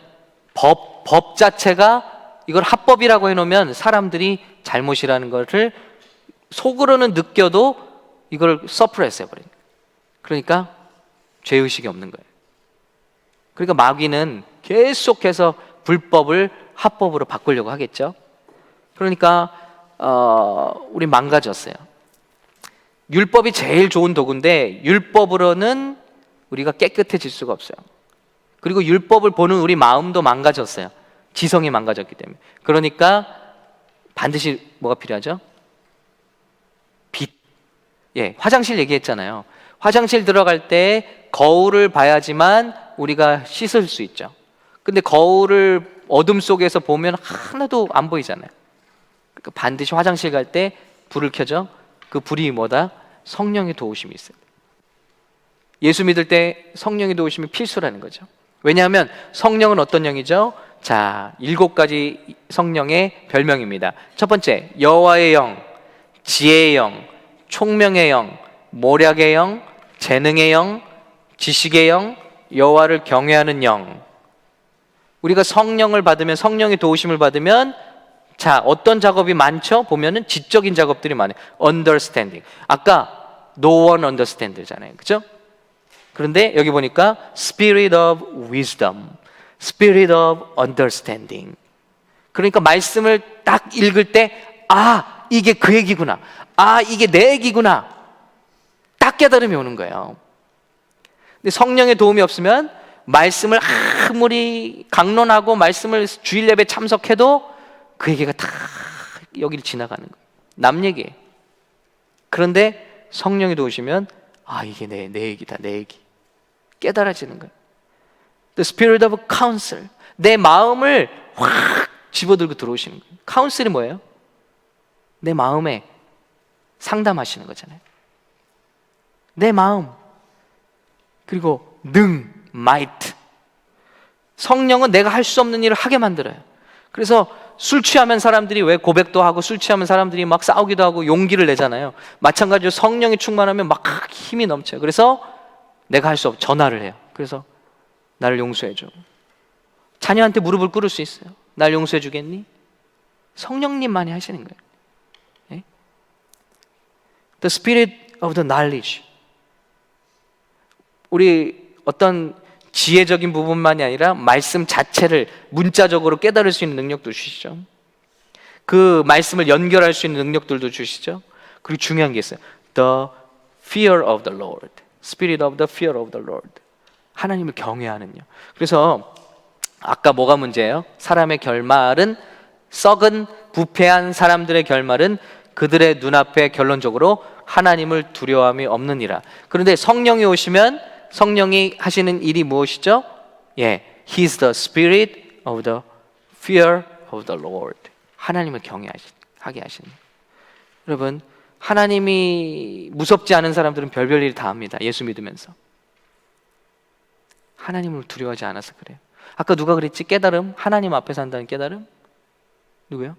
법 자체가 이걸 합법이라고 해놓으면 사람들이 잘못이라는 것을 속으로는 느껴도 이걸 서프레스 해버려요. 그러니까 죄의식이 없는 거예요. 그러니까 마귀는 계속해서 불법을 합법으로 바꾸려고 하겠죠. 그러니까 우리 망가졌어요. 율법이 제일 좋은 도구인데 율법으로는 우리가 깨끗해질 수가 없어요. 그리고 율법을 보는 우리 마음도 망가졌어요. 지성이 망가졌기 때문에. 그러니까 반드시 뭐가 필요하죠? 빛. 화장실 얘기했잖아요. 화장실 들어갈 때 거울을 봐야지만 우리가 씻을 수 있죠. 근데 거울을 어둠 속에서 보면 하나도 안 보이잖아요. 그러니까 반드시 화장실 갈 때 불을 켜죠. 그 불이 뭐다? 성령의 도우심이 있어요. 예수 믿을 때 성령의 도우심이 필수라는 거죠. 왜냐하면 성령은 어떤 영이죠? 자, 7가지 성령의 별명입니다. 첫 번째, 여호와의 영, 지혜의 영, 총명의 영, 모략의 영, 재능의 영, 지식의 영, 여호와를 경외하는 영. 우리가 성령을 받으면, 성령의 도우심을 받으면 자, 어떤 작업이 많죠? 보면은 지적인 작업들이 많아요. understanding. 아까 no one understand잖아요. 그죠? 그런데 여기 보니까 spirit of wisdom, spirit of understanding. 그러니까 말씀을 딱 읽을 때 이게 그 얘기구나. 이게 내 얘기구나. 딱 깨달음이 오는 거예요. 근데 성령의 도움이 없으면 말씀을 아무리 강론하고 말씀을 주일 예배 참석해도 그 얘기가 다 여기를 지나가는 거예요. 남 얘기예요. 그런데 성령이 도우시면 이게 내 얘기다, 내 얘기. 깨달아지는 거예요. The spirit of counsel. 내 마음을 확 집어들고 들어오시는 거예요. 카운슬이 뭐예요? 내 마음에 상담하시는 거잖아요. 내 마음. 그리고 might. 성령은 내가 할 수 없는 일을 하게 만들어요. 그래서 술 취하면 사람들이 왜 고백도 하고 술 취하면 사람들이 막 싸우기도 하고 용기를 내잖아요. 마찬가지로 성령이 충만하면 막 힘이 넘쳐요. 그래서 내가 할 수 없어 전화를 해요. 그래서 나를 용서해줘. 자녀한테 무릎을 꿇을 수 있어요. 날 용서해 주겠니? 성령님만이 하시는 거예요. The spirit of the knowledge. 우리 어떤 지혜적인 부분만이 아니라 말씀 자체를 문자적으로 깨달을 수 있는 능력도 주시죠. 그 말씀을 연결할 수 있는 능력들도 주시죠. 그리고 중요한 게 있어요. The fear of the Lord. Spirit of the fear of the Lord. 하나님을 경외하는요. 그래서 아까 뭐가 문제예요? 사람의 결말은 썩은 부패한 사람들의 결말은 그들의 눈앞에 결론적으로 하나님을 두려움이 없느니라. 그런데 성령이 오시면 성령이 하시는 일이 무엇이죠? He is the spirit of the fear of the Lord. 하나님을 경외하게 하시는. 여러분, 하나님이 무섭지 않은 사람들은 별별 일 다 합니다. 예수 믿으면서. 하나님을 두려워하지 않아서 그래요. 아까 누가 그랬지? 깨달음? 하나님 앞에 산다는 깨달음? 누구요?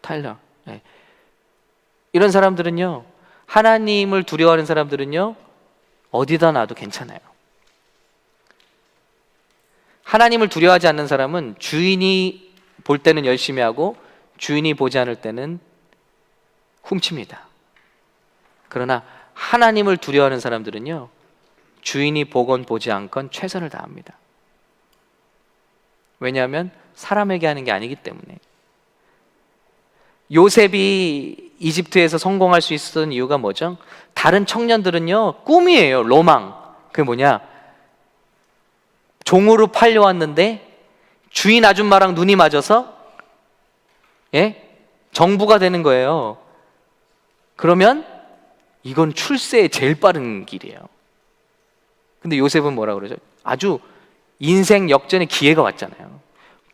타일러. 이런 사람들은요, 하나님을 두려워하는 사람들은요, 어디다 놔도 괜찮아요. 하나님을 두려워하지 않는 사람은 주인이 볼 때는 열심히 하고 주인이 보지 않을 때는 훔칩니다. 그러나 하나님을 두려워하는 사람들은요, 주인이 보건 보지 않건 최선을 다합니다. 왜냐하면 사람에게 하는 게 아니기 때문에. 요셉이 이집트에서 성공할 수 있었던 이유가 뭐죠? 다른 청년들은요, 꿈이에요. 로망. 그게 뭐냐? 종으로 팔려왔는데 주인 아줌마랑 눈이 맞아서 정부가 되는 거예요. 그러면 이건 출세의 제일 빠른 길이에요. 근데 요셉은 뭐라 그러죠? 아주 인생 역전의 기회가 왔잖아요.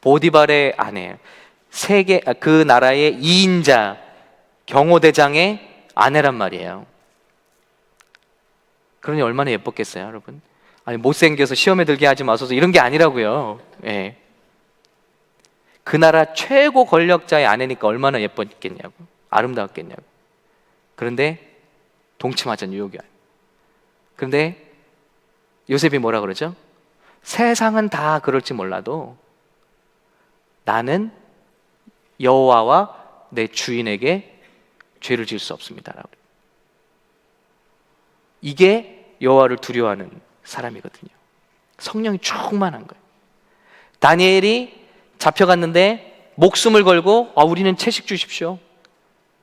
보디발의 아내, 그 나라의 2인자 경호대장의 아내란 말이에요. 그러니 얼마나 예뻤겠어요, 여러분? 아니, 못생겨서 시험에 들게 하지 마소서 이런 게 아니라고요. 그 나라 최고 권력자의 아내니까 얼마나 예뻤겠냐고, 아름다웠겠냐고. 그런데 동치마자 유혹이야. 그런데 요셉이 뭐라 그러죠? 세상은 다 그럴지 몰라도 나는 여호와와 내 주인에게 죄를 지을 수 없습니다라고. 이게 여호와를 두려워하는 사람이거든요. 성령이 충만한 거예요. 다니엘이 잡혀갔는데 목숨을 걸고 우리는 채식 주십시오.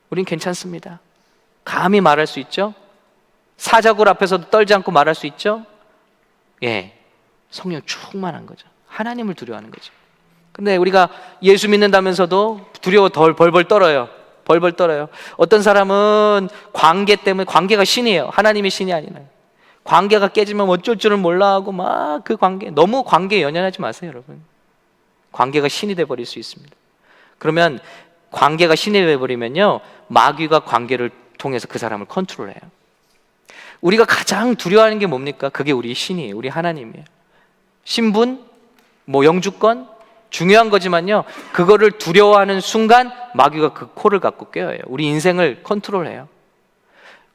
우린 괜찮습니다. 감히 말할 수 있죠. 사자굴 앞에서도 떨지 않고 말할 수 있죠. 성령 충만한 거죠. 하나님을 두려워하는 거죠. 근데 우리가 예수 믿는다면서도 두려워 벌벌 떨어요. 벌벌 떨어요. 어떤 사람은 관계 때문에, 관계가 신이에요. 하나님이 신이 아니라요. 관계가 깨지면 어쩔 줄은 몰라 하고 막 그 관계, 너무 관계에 연연하지 마세요, 여러분. 관계가 신이 돼버릴 수 있습니다. 그러면 관계가 신이 돼버리면요, 마귀가 관계를 통해서 그 사람을 컨트롤해요. 우리가 가장 두려워하는 게 뭡니까? 그게 우리 신이에요. 우리 하나님이에요. 신분, 영주권, 중요한 거지만요, 그거를 두려워하는 순간 마귀가 그 코를 갖고 꿰어요. 우리 인생을 컨트롤해요.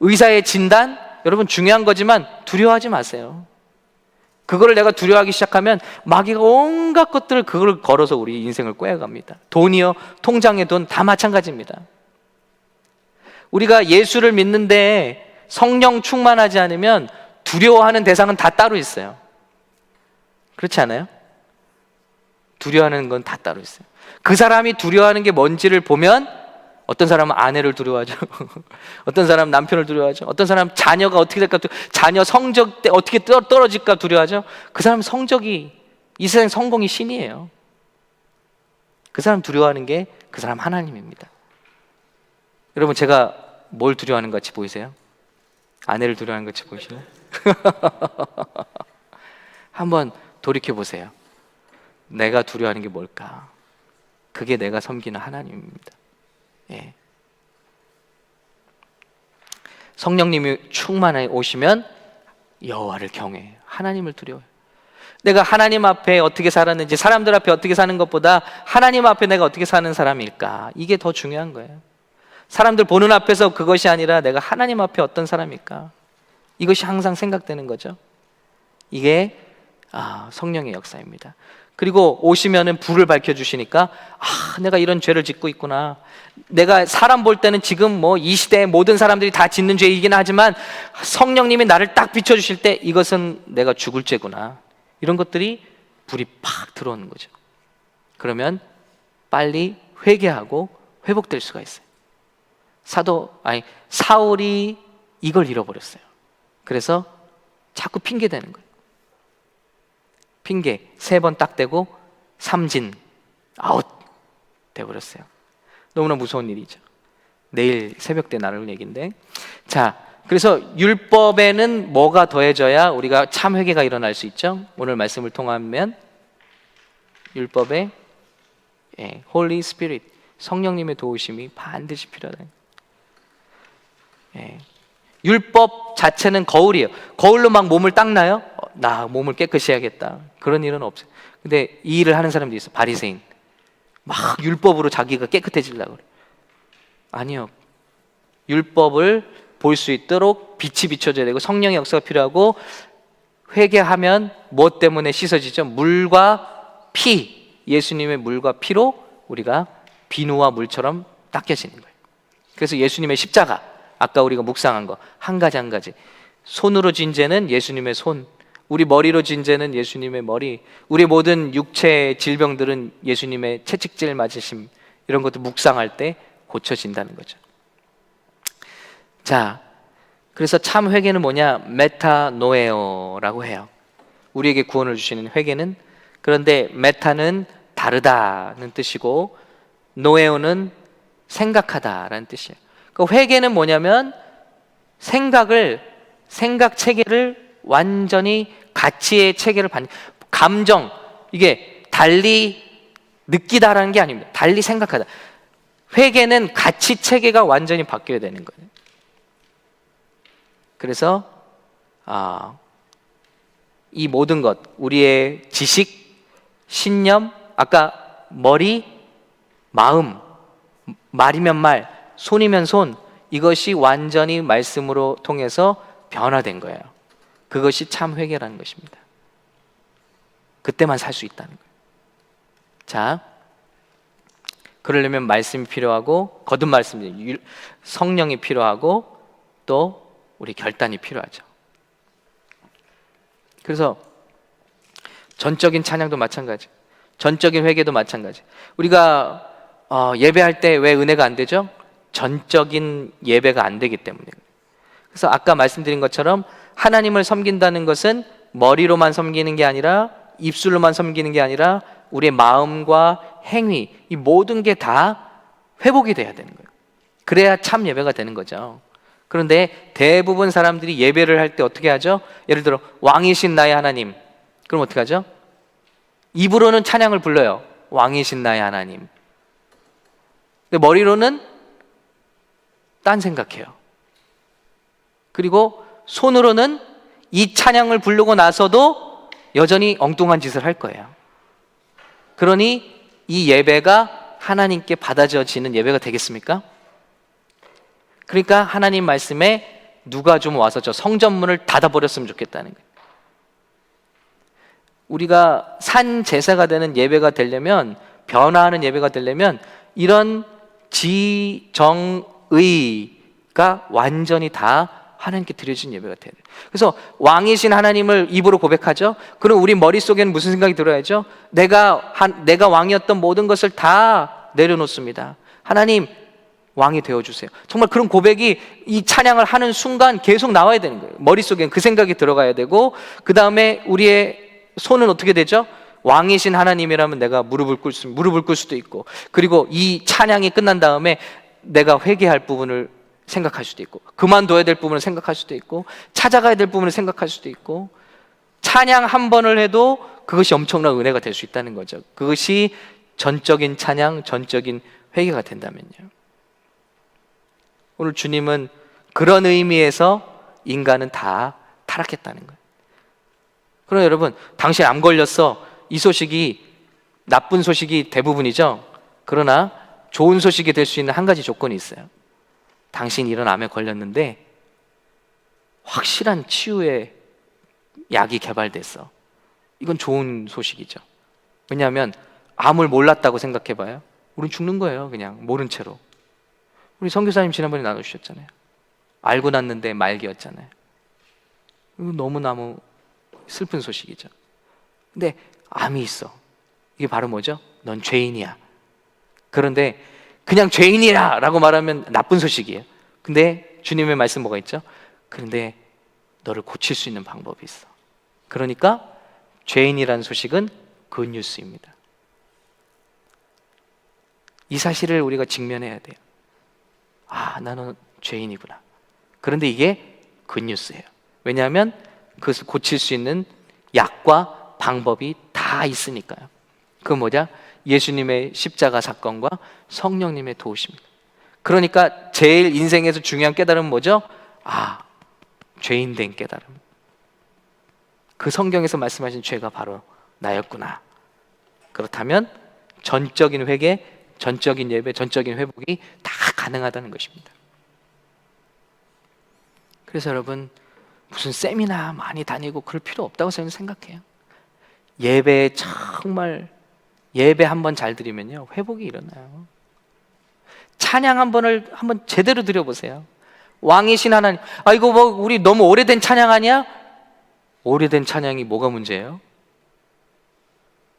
의사의 진단, 여러분 중요한 거지만 두려워하지 마세요. 그거를 내가 두려워하기 시작하면 마귀가 온갖 것들을 그걸 걸어서 우리 인생을 꿰어갑니다. 돈이요, 통장의 돈 다 마찬가지입니다. 우리가 예수를 믿는데 성령 충만하지 않으면 두려워하는 대상은 다 따로 있어요. 그렇지 않아요? 두려워하는 건 다 따로 있어요. 그 사람이 두려워하는 게 뭔지를 보면, 어떤 사람은 아내를 두려워하죠. 어떤 사람은 남편을 두려워하죠. 어떤 사람은 자녀가 어떻게 될까, 자녀 성적 때 어떻게 떨어질까 두려워하죠. 그 사람은 성적이, 이 세상 성공이 신이에요. 그 사람 두려워하는 게 그 사람 하나님입니다. 여러분, 제가 뭘 두려워하는 것 같이 보이세요? 아내를 두려워하는 것 같이 보이시나요? 한번 돌이켜 보세요. 내가 두려워하는 게 뭘까? 그게 내가 섬기는 하나님입니다. 성령님이 충만해 오시면 여호와를 경외해요. 하나님을 두려워해요. 내가 하나님 앞에 어떻게 살았는지, 사람들 앞에 어떻게 사는 것보다 하나님 앞에 내가 어떻게 사는 사람일까, 이게 더 중요한 거예요. 사람들 보는 앞에서 그것이 아니라 내가 하나님 앞에 어떤 사람일까, 이것이 항상 생각되는 거죠. 이게 성령의 역사입니다. 그리고 오시면은 불을 밝혀주시니까, 내가 이런 죄를 짓고 있구나. 내가 사람 볼 때는 지금 이 시대의 모든 사람들이 다 짓는 죄이긴 하지만 성령님이 나를 딱 비춰주실 때 이것은 내가 죽을 죄구나. 이런 것들이 불이 팍 들어오는 거죠. 그러면 빨리 회개하고 회복될 수가 있어요. 사울이 이걸 잃어버렸어요. 그래서 자꾸 핑계 대는 거예요. 핑계 3번 딱 대고 삼진 아웃 돼버렸어요. 너무나 무서운 일이죠. 내일 새벽 때 나눌 얘기인데, 자, 그래서 율법에는 뭐가 더해져야 우리가 참 회개가 일어날 수 있죠? 오늘 말씀을 통하면 율법에 Holy Spirit, 성령님의 도우심이 반드시 필요하다. 율법 자체는 거울이에요. 거울로 막 몸을 닦나요? 나 몸을 깨끗이 해야겠다, 그런 일은 없어요. 근데 이 일을 하는 사람들이 있어요. 바리새인, 막 율법으로 자기가 깨끗해지려고 그래요. 아니요, 율법을 볼 수 있도록 빛이 비춰져야 되고 성령의 역사가 필요하고, 회개하면 무엇 때문에 씻어지죠? 물과 피, 예수님의 물과 피로 우리가 비누와 물처럼 닦여지는 거예요. 그래서 예수님의 십자가, 아까 우리가 묵상한 거 한 가지 한 가지, 손으로 진 죄는 예수님의 손, 우리 머리로 진 죄는 예수님의 머리, 우리 모든 육체 질병들은 예수님의 채찍질 맞으심, 이런 것도 묵상할 때 고쳐진다는 거죠. 자, 그래서 참 회개는 뭐냐? 메타노에오라고 해요. 우리에게 구원을 주시는 회개는. 그런데 메타는 다르다는 뜻이고, 노에오는 생각하다라는 뜻이에요. 그 회개는 뭐냐면 생각 체계를 완전히, 가치의 체계를 감정, 이게 달리 느끼다라는 게 아닙니다. 달리 생각하다. 회개는 가치 체계가 완전히 바뀌어야 되는 거예요. 그래서 이 모든 것, 우리의 지식, 신념, 아까 머리, 마음, 말이면 말, 손이면 손, 이것이 완전히 말씀으로 통해서 변화된 거예요. 그것이 참 회개라는 것입니다. 그때만 살 수 있다는 거예요. 자, 그러려면 말씀이 필요하고, 거듭 말씀, 성령이 필요하고, 또 우리 결단이 필요하죠. 그래서 전적인 찬양도 마찬가지, 전적인 회개도 마찬가지. 우리가 예배할 때 왜 은혜가 안 되죠? 전적인 예배가 안 되기 때문에. 그래서 아까 말씀드린 것처럼 하나님을 섬긴다는 것은 머리로만 섬기는 게 아니라, 입술로만 섬기는 게 아니라, 우리의 마음과 행위, 이 모든 게 다 회복이 돼야 되는 거예요. 그래야 참 예배가 되는 거죠. 그런데 대부분 사람들이 예배를 할 때 어떻게 하죠? 예를 들어 왕이신 나의 하나님, 그럼 어떻게 하죠? 입으로는 찬양을 불러요. 왕이신 나의 하나님. 근데 머리로는 딴 생각해요. 그리고 손으로는 이 찬양을 부르고 나서도 여전히 엉뚱한 짓을 할 거예요. 그러니 이 예배가 하나님께 받아져지는 예배가 되겠습니까? 그러니까 하나님 말씀에 누가 좀 와서 저 성전문을 닫아버렸으면 좋겠다는 거예요. 우리가 산 제사가 되는 예배가 되려면, 변화하는 예배가 되려면 이런 지정의가 완전히 다 하나님께 드려진 예배가 돼야 돼요. 그래서 왕이신 하나님을 입으로 고백하죠. 그럼 우리 머릿속에는 무슨 생각이 들어야죠? 내가 왕이었던 모든 것을 다 내려놓습니다. 하나님, 왕이 되어주세요. 정말 그런 고백이 이 찬양을 하는 순간 계속 나와야 되는 거예요. 머릿속엔 그 생각이 들어가야 되고, 그 다음에 우리의 손은 어떻게 되죠? 왕이신 하나님이라면 내가 무릎을 꿇을 수도 있고, 그리고 이 찬양이 끝난 다음에 내가 회개할 부분을 생각할 수도 있고, 그만둬야 될 부분을 생각할 수도 있고, 찾아가야 될 부분을 생각할 수도 있고, 찬양 한 번을 해도 그것이 엄청난 은혜가 될 수 있다는 거죠. 그것이 전적인 찬양, 전적인 회개가 된다면요. 오늘 주님은 그런 의미에서 인간은 다 타락했다는 거예요. 그럼 여러분, 당신 암 걸렸어. 이 소식이 나쁜 소식이 대부분이죠. 그러나 좋은 소식이 될 수 있는 한 가지 조건이 있어요. 당신이 이런 암에 걸렸는데 확실한 치유의 약이 개발됐어. 이건 좋은 소식이죠. 왜냐하면 암을 몰랐다고 생각해봐요. 우린 죽는 거예요. 그냥 모른 채로. 우리 선교사님 지난번에 나눠주셨잖아요. 알고 났는데 말기였잖아요. 이거 너무너무 슬픈 소식이죠. 근데 암이 있어. 이게 바로 뭐죠? 넌 죄인이야. 그런데 그냥 죄인이야 라고 말하면 나쁜 소식이에요. 근데 주님의 말씀 뭐가 있죠? 그런데 너를 고칠 수 있는 방법이 있어. 그러니까 죄인이라는 소식은 굿뉴스입니다. 이 사실을 우리가 직면해야 돼요. 나는 죄인이구나. 그런데 이게 굿뉴스예요. 왜냐하면 그것을 고칠 수 있는 약과 방법이 다 있으니까요. 그건 뭐냐? 예수님의 십자가 사건과 성령님의 도우십니다. 그러니까 제일 인생에서 중요한 깨달음은 뭐죠? 죄인 된 깨달음. 그 성경에서 말씀하신 죄가 바로 나였구나. 그렇다면 전적인 회개, 전적인 예배, 전적인 회복이 다 가능하다는 것입니다. 그래서 여러분, 무슨 세미나 많이 다니고 그럴 필요 없다고 저는 생각해요. 예배 정말 예배 한번 잘 드리면요 회복이 일어나요. 찬양 한번 제대로 드려보세요. 왕이신 하나님, 이거 뭐 우리 너무 오래된 찬양 아니야? 오래된 찬양이 뭐가 문제예요?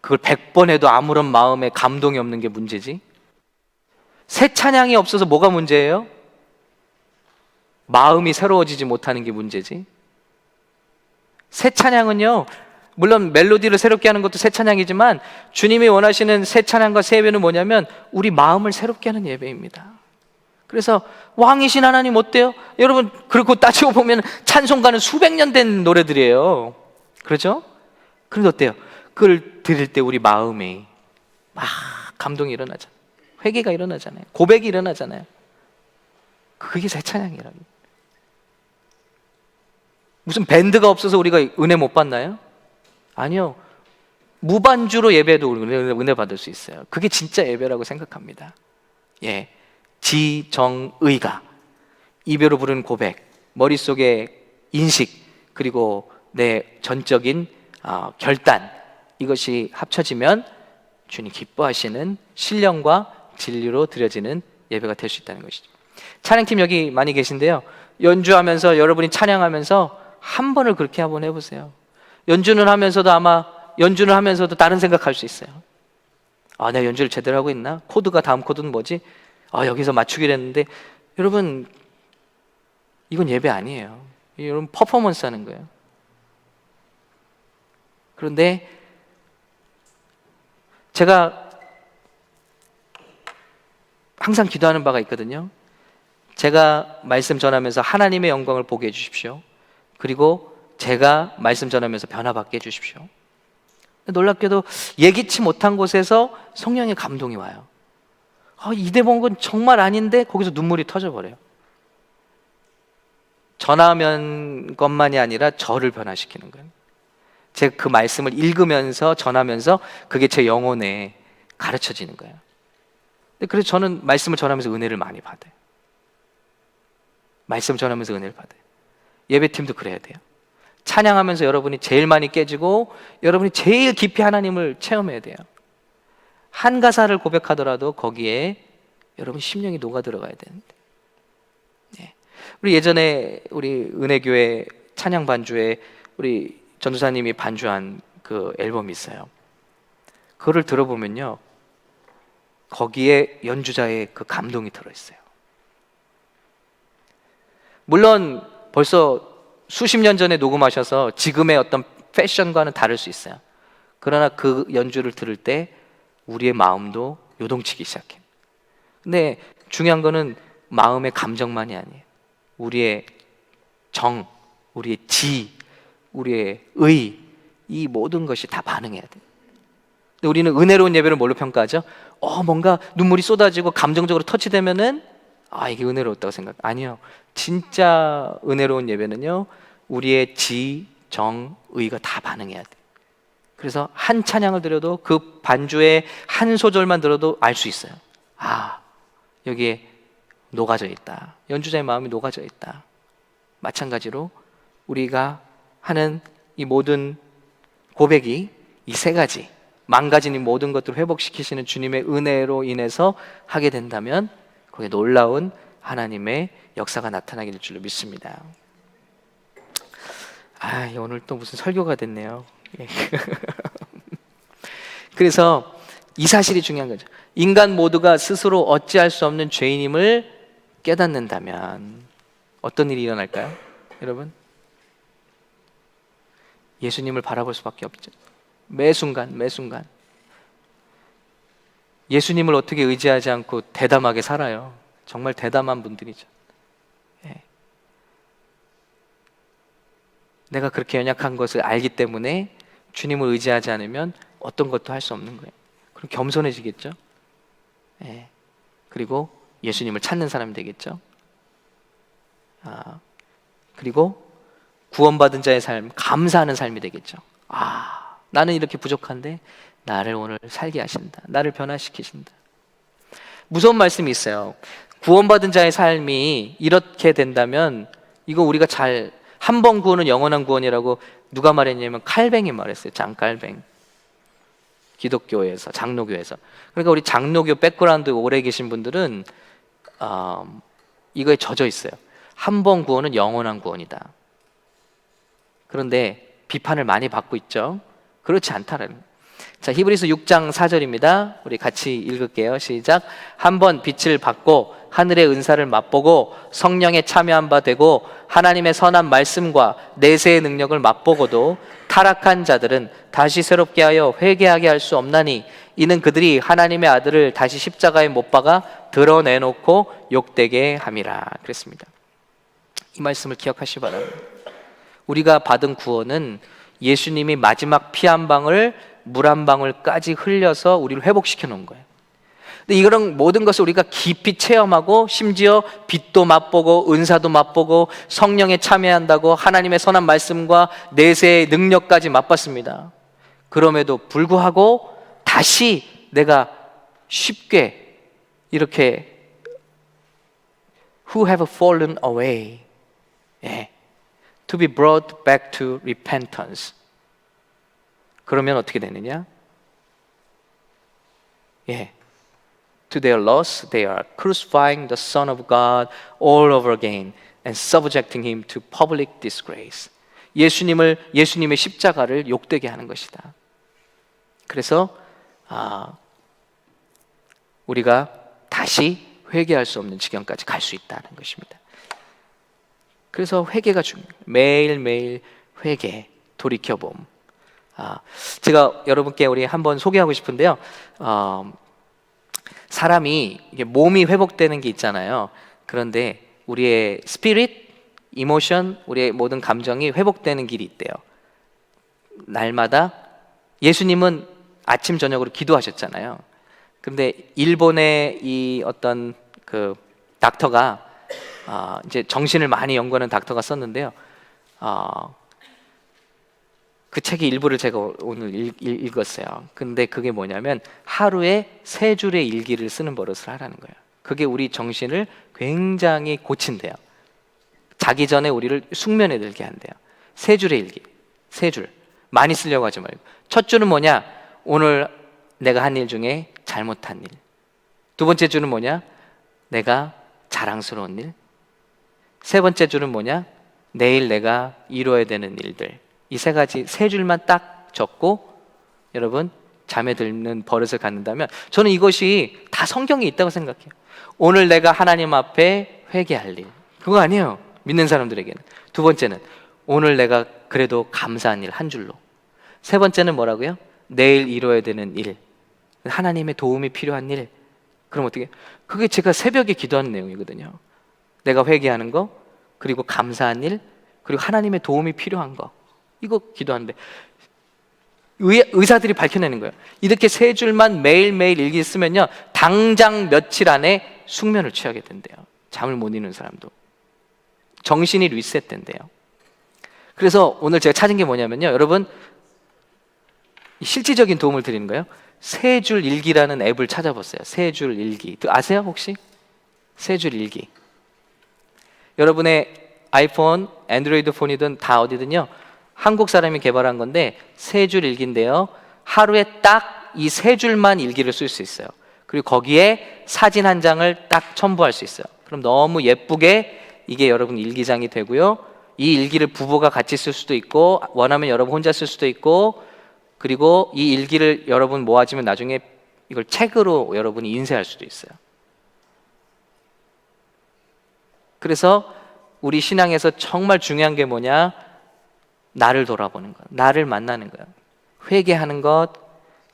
그걸 100번 해도 아무런 마음에 감동이 없는 게 문제지. 새 찬양이 없어서 뭐가 문제예요? 마음이 새로워지지 못하는 게 문제지. 새 찬양은요, 물론 멜로디를 새롭게 하는 것도 새 찬양이지만 주님이 원하시는 새 찬양과 새 예배는 뭐냐면 우리 마음을 새롭게 하는 예배입니다. 그래서 왕이신 하나님 어때요? 여러분, 그리고 따지고 보면 찬송가는 수백 년 된 노래들이에요. 그렇죠? 그런데 어때요? 그걸 들을 때 우리 마음에 막 감동이 일어나잖아요. 회개가 일어나잖아요. 고백이 일어나잖아요. 그게 새 찬양이라고. 무슨 밴드가 없어서 우리가 은혜 못 받나요? 아니요. 무반주로 예배도 은혜 받을 수 있어요. 그게 진짜 예배라고 생각합니다. 예, 지정의가 입으로 부르는 고백, 머릿속에 인식, 그리고 내 전적인 결단, 이것이 합쳐지면 주님 기뻐하시는 신령과 진리로 드려지는 예배가 될 수 있다는 것이죠. 찬양팀 여기 많이 계신데요, 연주하면서 여러분이 찬양하면서 한 번을 그렇게 한번 해보세요. 연주는 하면서도 다른 생각할 수 있어요. 내가 연주를 제대로 하고 있나? 코드가 다음 코드는 뭐지? 여기서 맞추기로 했는데, 여러분 이건 예배 아니에요. 여러분 퍼포먼스 하는 거예요. 그런데 제가 항상 기도하는 바가 있거든요. 제가 말씀 전하면서 하나님의 영광을 보게 해주십시오. 그리고 제가 말씀 전하면서 변화받게 해주십시오. 놀랍게도 예기치 못한 곳에서 성령의 감동이 와요. 이 대목은 정말 아닌데 거기서 눈물이 터져버려요. 전하면 것만이 아니라 저를 변화시키는 거예요. 제가 그 말씀을 읽으면서 전하면서 그게 제 영혼에 가르쳐지는 거예요. 그래서 저는 말씀을 전하면서 은혜를 많이 받아요. 말씀 전하면서 은혜를 받아요. 예배팀도 그래야 돼요. 찬양하면서 여러분이 제일 많이 깨지고 여러분이 제일 깊이 하나님을 체험해야 돼요. 한 가사를 고백하더라도 거기에 여러분 심령이 녹아 들어가야 되는데. 우리 예전에 우리 은혜교회 찬양 반주에 우리 전도사님이 반주한 그 앨범이 있어요. 그거를 들어보면요, 거기에 연주자의 그 감동이 들어있어요. 물론 벌써 수십 년 전에 녹음하셔서 지금의 어떤 패션과는 다를 수 있어요. 그러나 그 연주를 들을 때 우리의 마음도 요동치기 시작해요. 근데 중요한 거는 마음의 감정만이 아니에요. 우리의 정, 우리의 지, 우리의 의, 이 모든 것이 다 반응해야 돼요. 근데 우리는 은혜로운 예배를 뭘로 평가하죠? 뭔가 눈물이 쏟아지고 감정적으로 터치되면은 이게 은혜로웠다고 생각. 아니요. 진짜 은혜로운 예배는요, 우리의 지, 정, 의가 다 반응해야 돼. 그래서 한 찬양을 들어도 그 반주의 한 소절만 들어도 알 수 있어요. 여기에 녹아져 있다. 연주자의 마음이 녹아져 있다. 마찬가지로 우리가 하는 이 모든 고백이 이 세 가지, 망가진 이 모든 것들을 회복시키시는 주님의 은혜로 인해서 하게 된다면 거기에 놀라운 하나님의 역사가 나타나게 될 줄로 믿습니다. 오늘 또 무슨 설교가 됐네요. 그래서 이 사실이 중요한 거죠. 인간 모두가 스스로 어찌할 수 없는 죄인임을 깨닫는다면 어떤 일이 일어날까요? 여러분, 예수님을 바라볼 수밖에 없죠. 매 순간 예수님을 어떻게 의지하지 않고 대담하게 살아요. 정말 대담한 분들이죠. 내가 그렇게 연약한 것을 알기 때문에 주님을 의지하지 않으면 어떤 것도 할 수 없는 거예요. 그럼 겸손해지겠죠. 그리고 예수님을 찾는 사람이 되겠죠. 그리고 구원받은 자의 삶, 감사하는 삶이 되겠죠. 나는 이렇게 부족한데 나를 오늘 살게 하신다. 나를 변화시키신다. 무서운 말씀이 있어요. 구원받은 자의 삶이 이렇게 된다면 이거 우리가 잘 한 번 구원은 영원한 구원이라고 누가 말했냐면 칼뱅이 말했어요. 장칼뱅. 기독교에서, 장로교에서. 그러니까 우리 장로교 백그라운드 오래 계신 분들은 이거에 젖어 있어요. 한 번 구원은 영원한 구원이다. 그런데 비판을 많이 받고 있죠. 그렇지 않다라는. 자, 히브리서 6장 4절입니다. 우리 같이 읽을게요. 시작. 한 번 빛을 받고 하늘의 은사를 맛보고 성령에 참여한 바 되고 하나님의 선한 말씀과 내세의 능력을 맛보고도 타락한 자들은 다시 새롭게 하여 회개하게 할 수 없나니 이는 그들이 하나님의 아들을 다시 십자가에 못 박아 드러내놓고 욕되게 함이라. 그랬습니다. 이 말씀을 기억하시기 바랍니다. 우리가 받은 구원은 예수님이 마지막 피 한 방울, 물 한 방울까지 흘려서 우리를 회복시켜 놓은 거예요. 근데 이런 모든 것을 우리가 깊이 체험하고 심지어 빛도 맛보고 은사도 맛보고 성령에 참여한다고 하나님의 선한 말씀과 내세의 능력까지 맛봤습니다. 그럼에도 불구하고 다시 내가 쉽게 이렇게 who have fallen away, to be brought back to repentance. 그러면 어떻게 되느냐? To their loss, they are crucifying the Son of God all over again and subjecting him to public disgrace. 예수님의 십자가를 욕되게 하는 것이다. 그래서 우리가 다시 회개할 수 없는 지경까지 갈 수 있다는 것입니다. 그래서 회개가 중요해요. 매일매일 회개, 돌이켜봄. 제가 여러분께 우리 한번 소개하고 싶은데요. 사람이 이게 몸이 회복되는 게 있잖아요. 그런데 우리의 스피릿, 이모션, 우리의 모든 감정이 회복되는 길이 있대요. 날마다 예수님은 아침 저녁으로 기도하셨잖아요. 근데 일본의 이 어떤 그 닥터가 이제 정신을 많이 연구하는 닥터가 썼는데요. 그 책의 일부를 제가 오늘 읽었어요. 근데 그게 뭐냐면 하루에 3줄의 일기를 쓰는 버릇을 하라는 거예요. 그게 우리 정신을 굉장히 고친대요. 자기 전에 우리를 숙면에 들게 한대요. 3줄의 일기, 3줄. 많이 쓰려고 하지 말고. 첫 줄은 뭐냐? 오늘 내가 한 일 중에 잘못한 일. 두 번째 줄은 뭐냐? 내가 자랑스러운 일. 세 번째 줄은 뭐냐? 내일 내가 이루어야 되는 일들. 이 3줄만 딱 적고 여러분 잠에 드는 버릇을 갖는다면 저는 이것이 다 성경에 있다고 생각해요. 오늘 내가 하나님 앞에 회개할 일. 그거 아니에요. 믿는 사람들에게는. 두 번째는 오늘 내가 그래도 감사한 일 한 줄로. 세 번째는 뭐라고요? 내일 이루어야 되는 일. 하나님의 도움이 필요한 일. 그럼 어떻게? 그게 제가 새벽에 기도하는 내용이거든요. 내가 회개하는 거, 그리고 감사한 일, 그리고 하나님의 도움이 필요한 거. 이거 기도하는데 의사들이 밝혀내는 거예요. 이렇게 3줄만 매일매일 일기 쓰면요 당장 며칠 안에 숙면을 취하게 된대요. 잠을 못 이루는 사람도. 정신이 리셋된대요. 그래서 오늘 제가 찾은 게 뭐냐면요 여러분 실질적인 도움을 드리는 거예요. 3줄 일기라는 앱을 찾아봤어요. 3줄 일기 아세요 혹시? 3줄 일기. 여러분의 아이폰, 안드로이드 폰이든 다 어디든요 한국 사람이 개발한 건데 3줄 일기인데요. 하루에 딱 이 3줄만 일기를 쓸 수 있어요. 그리고 거기에 사진 한 장을 딱 첨부할 수 있어요. 그럼 너무 예쁘게 이게 여러분 일기장이 되고요. 이 일기를 부부가 같이 쓸 수도 있고 원하면 여러분 혼자 쓸 수도 있고 그리고 이 일기를 여러분 모아지면 나중에 이걸 책으로 여러분이 인쇄할 수도 있어요. 그래서 우리 신앙에서 정말 중요한 게 뭐냐? 나를 돌아보는 것, 나를 만나는 것, 회개하는 것,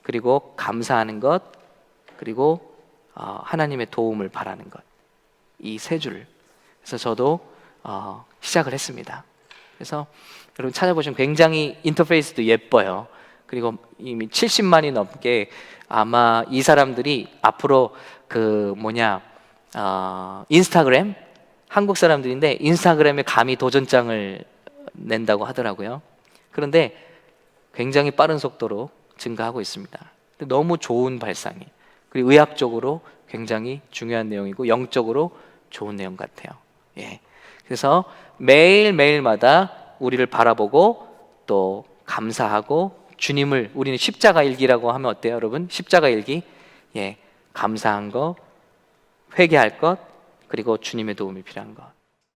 그리고 감사하는 것, 그리고 하나님의 도움을 바라는 것. 이 3줄. 그래서 저도 시작을 했습니다. 그래서 여러분 찾아보시면 굉장히 인터페이스도 예뻐요. 그리고 이미 70만이 넘게 아마 이 사람들이 앞으로 인스타그램 한국 사람들인데 인스타그램에 감히 도전장을 낸다고 하더라고요. 그런데 굉장히 빠른 속도로 증가하고 있습니다. 너무 좋은 발상이 그리고 의학적으로 굉장히 중요한 내용이고 영적으로 좋은 내용 같아요. 그래서 매일매일마다 우리를 바라보고 또 감사하고 주님을, 우리는 십자가 일기라고 하면 어때요, 여러분? 십자가 일기. 예, 감사한 것, 회개할 것, 그리고 주님의 도움이 필요한 것.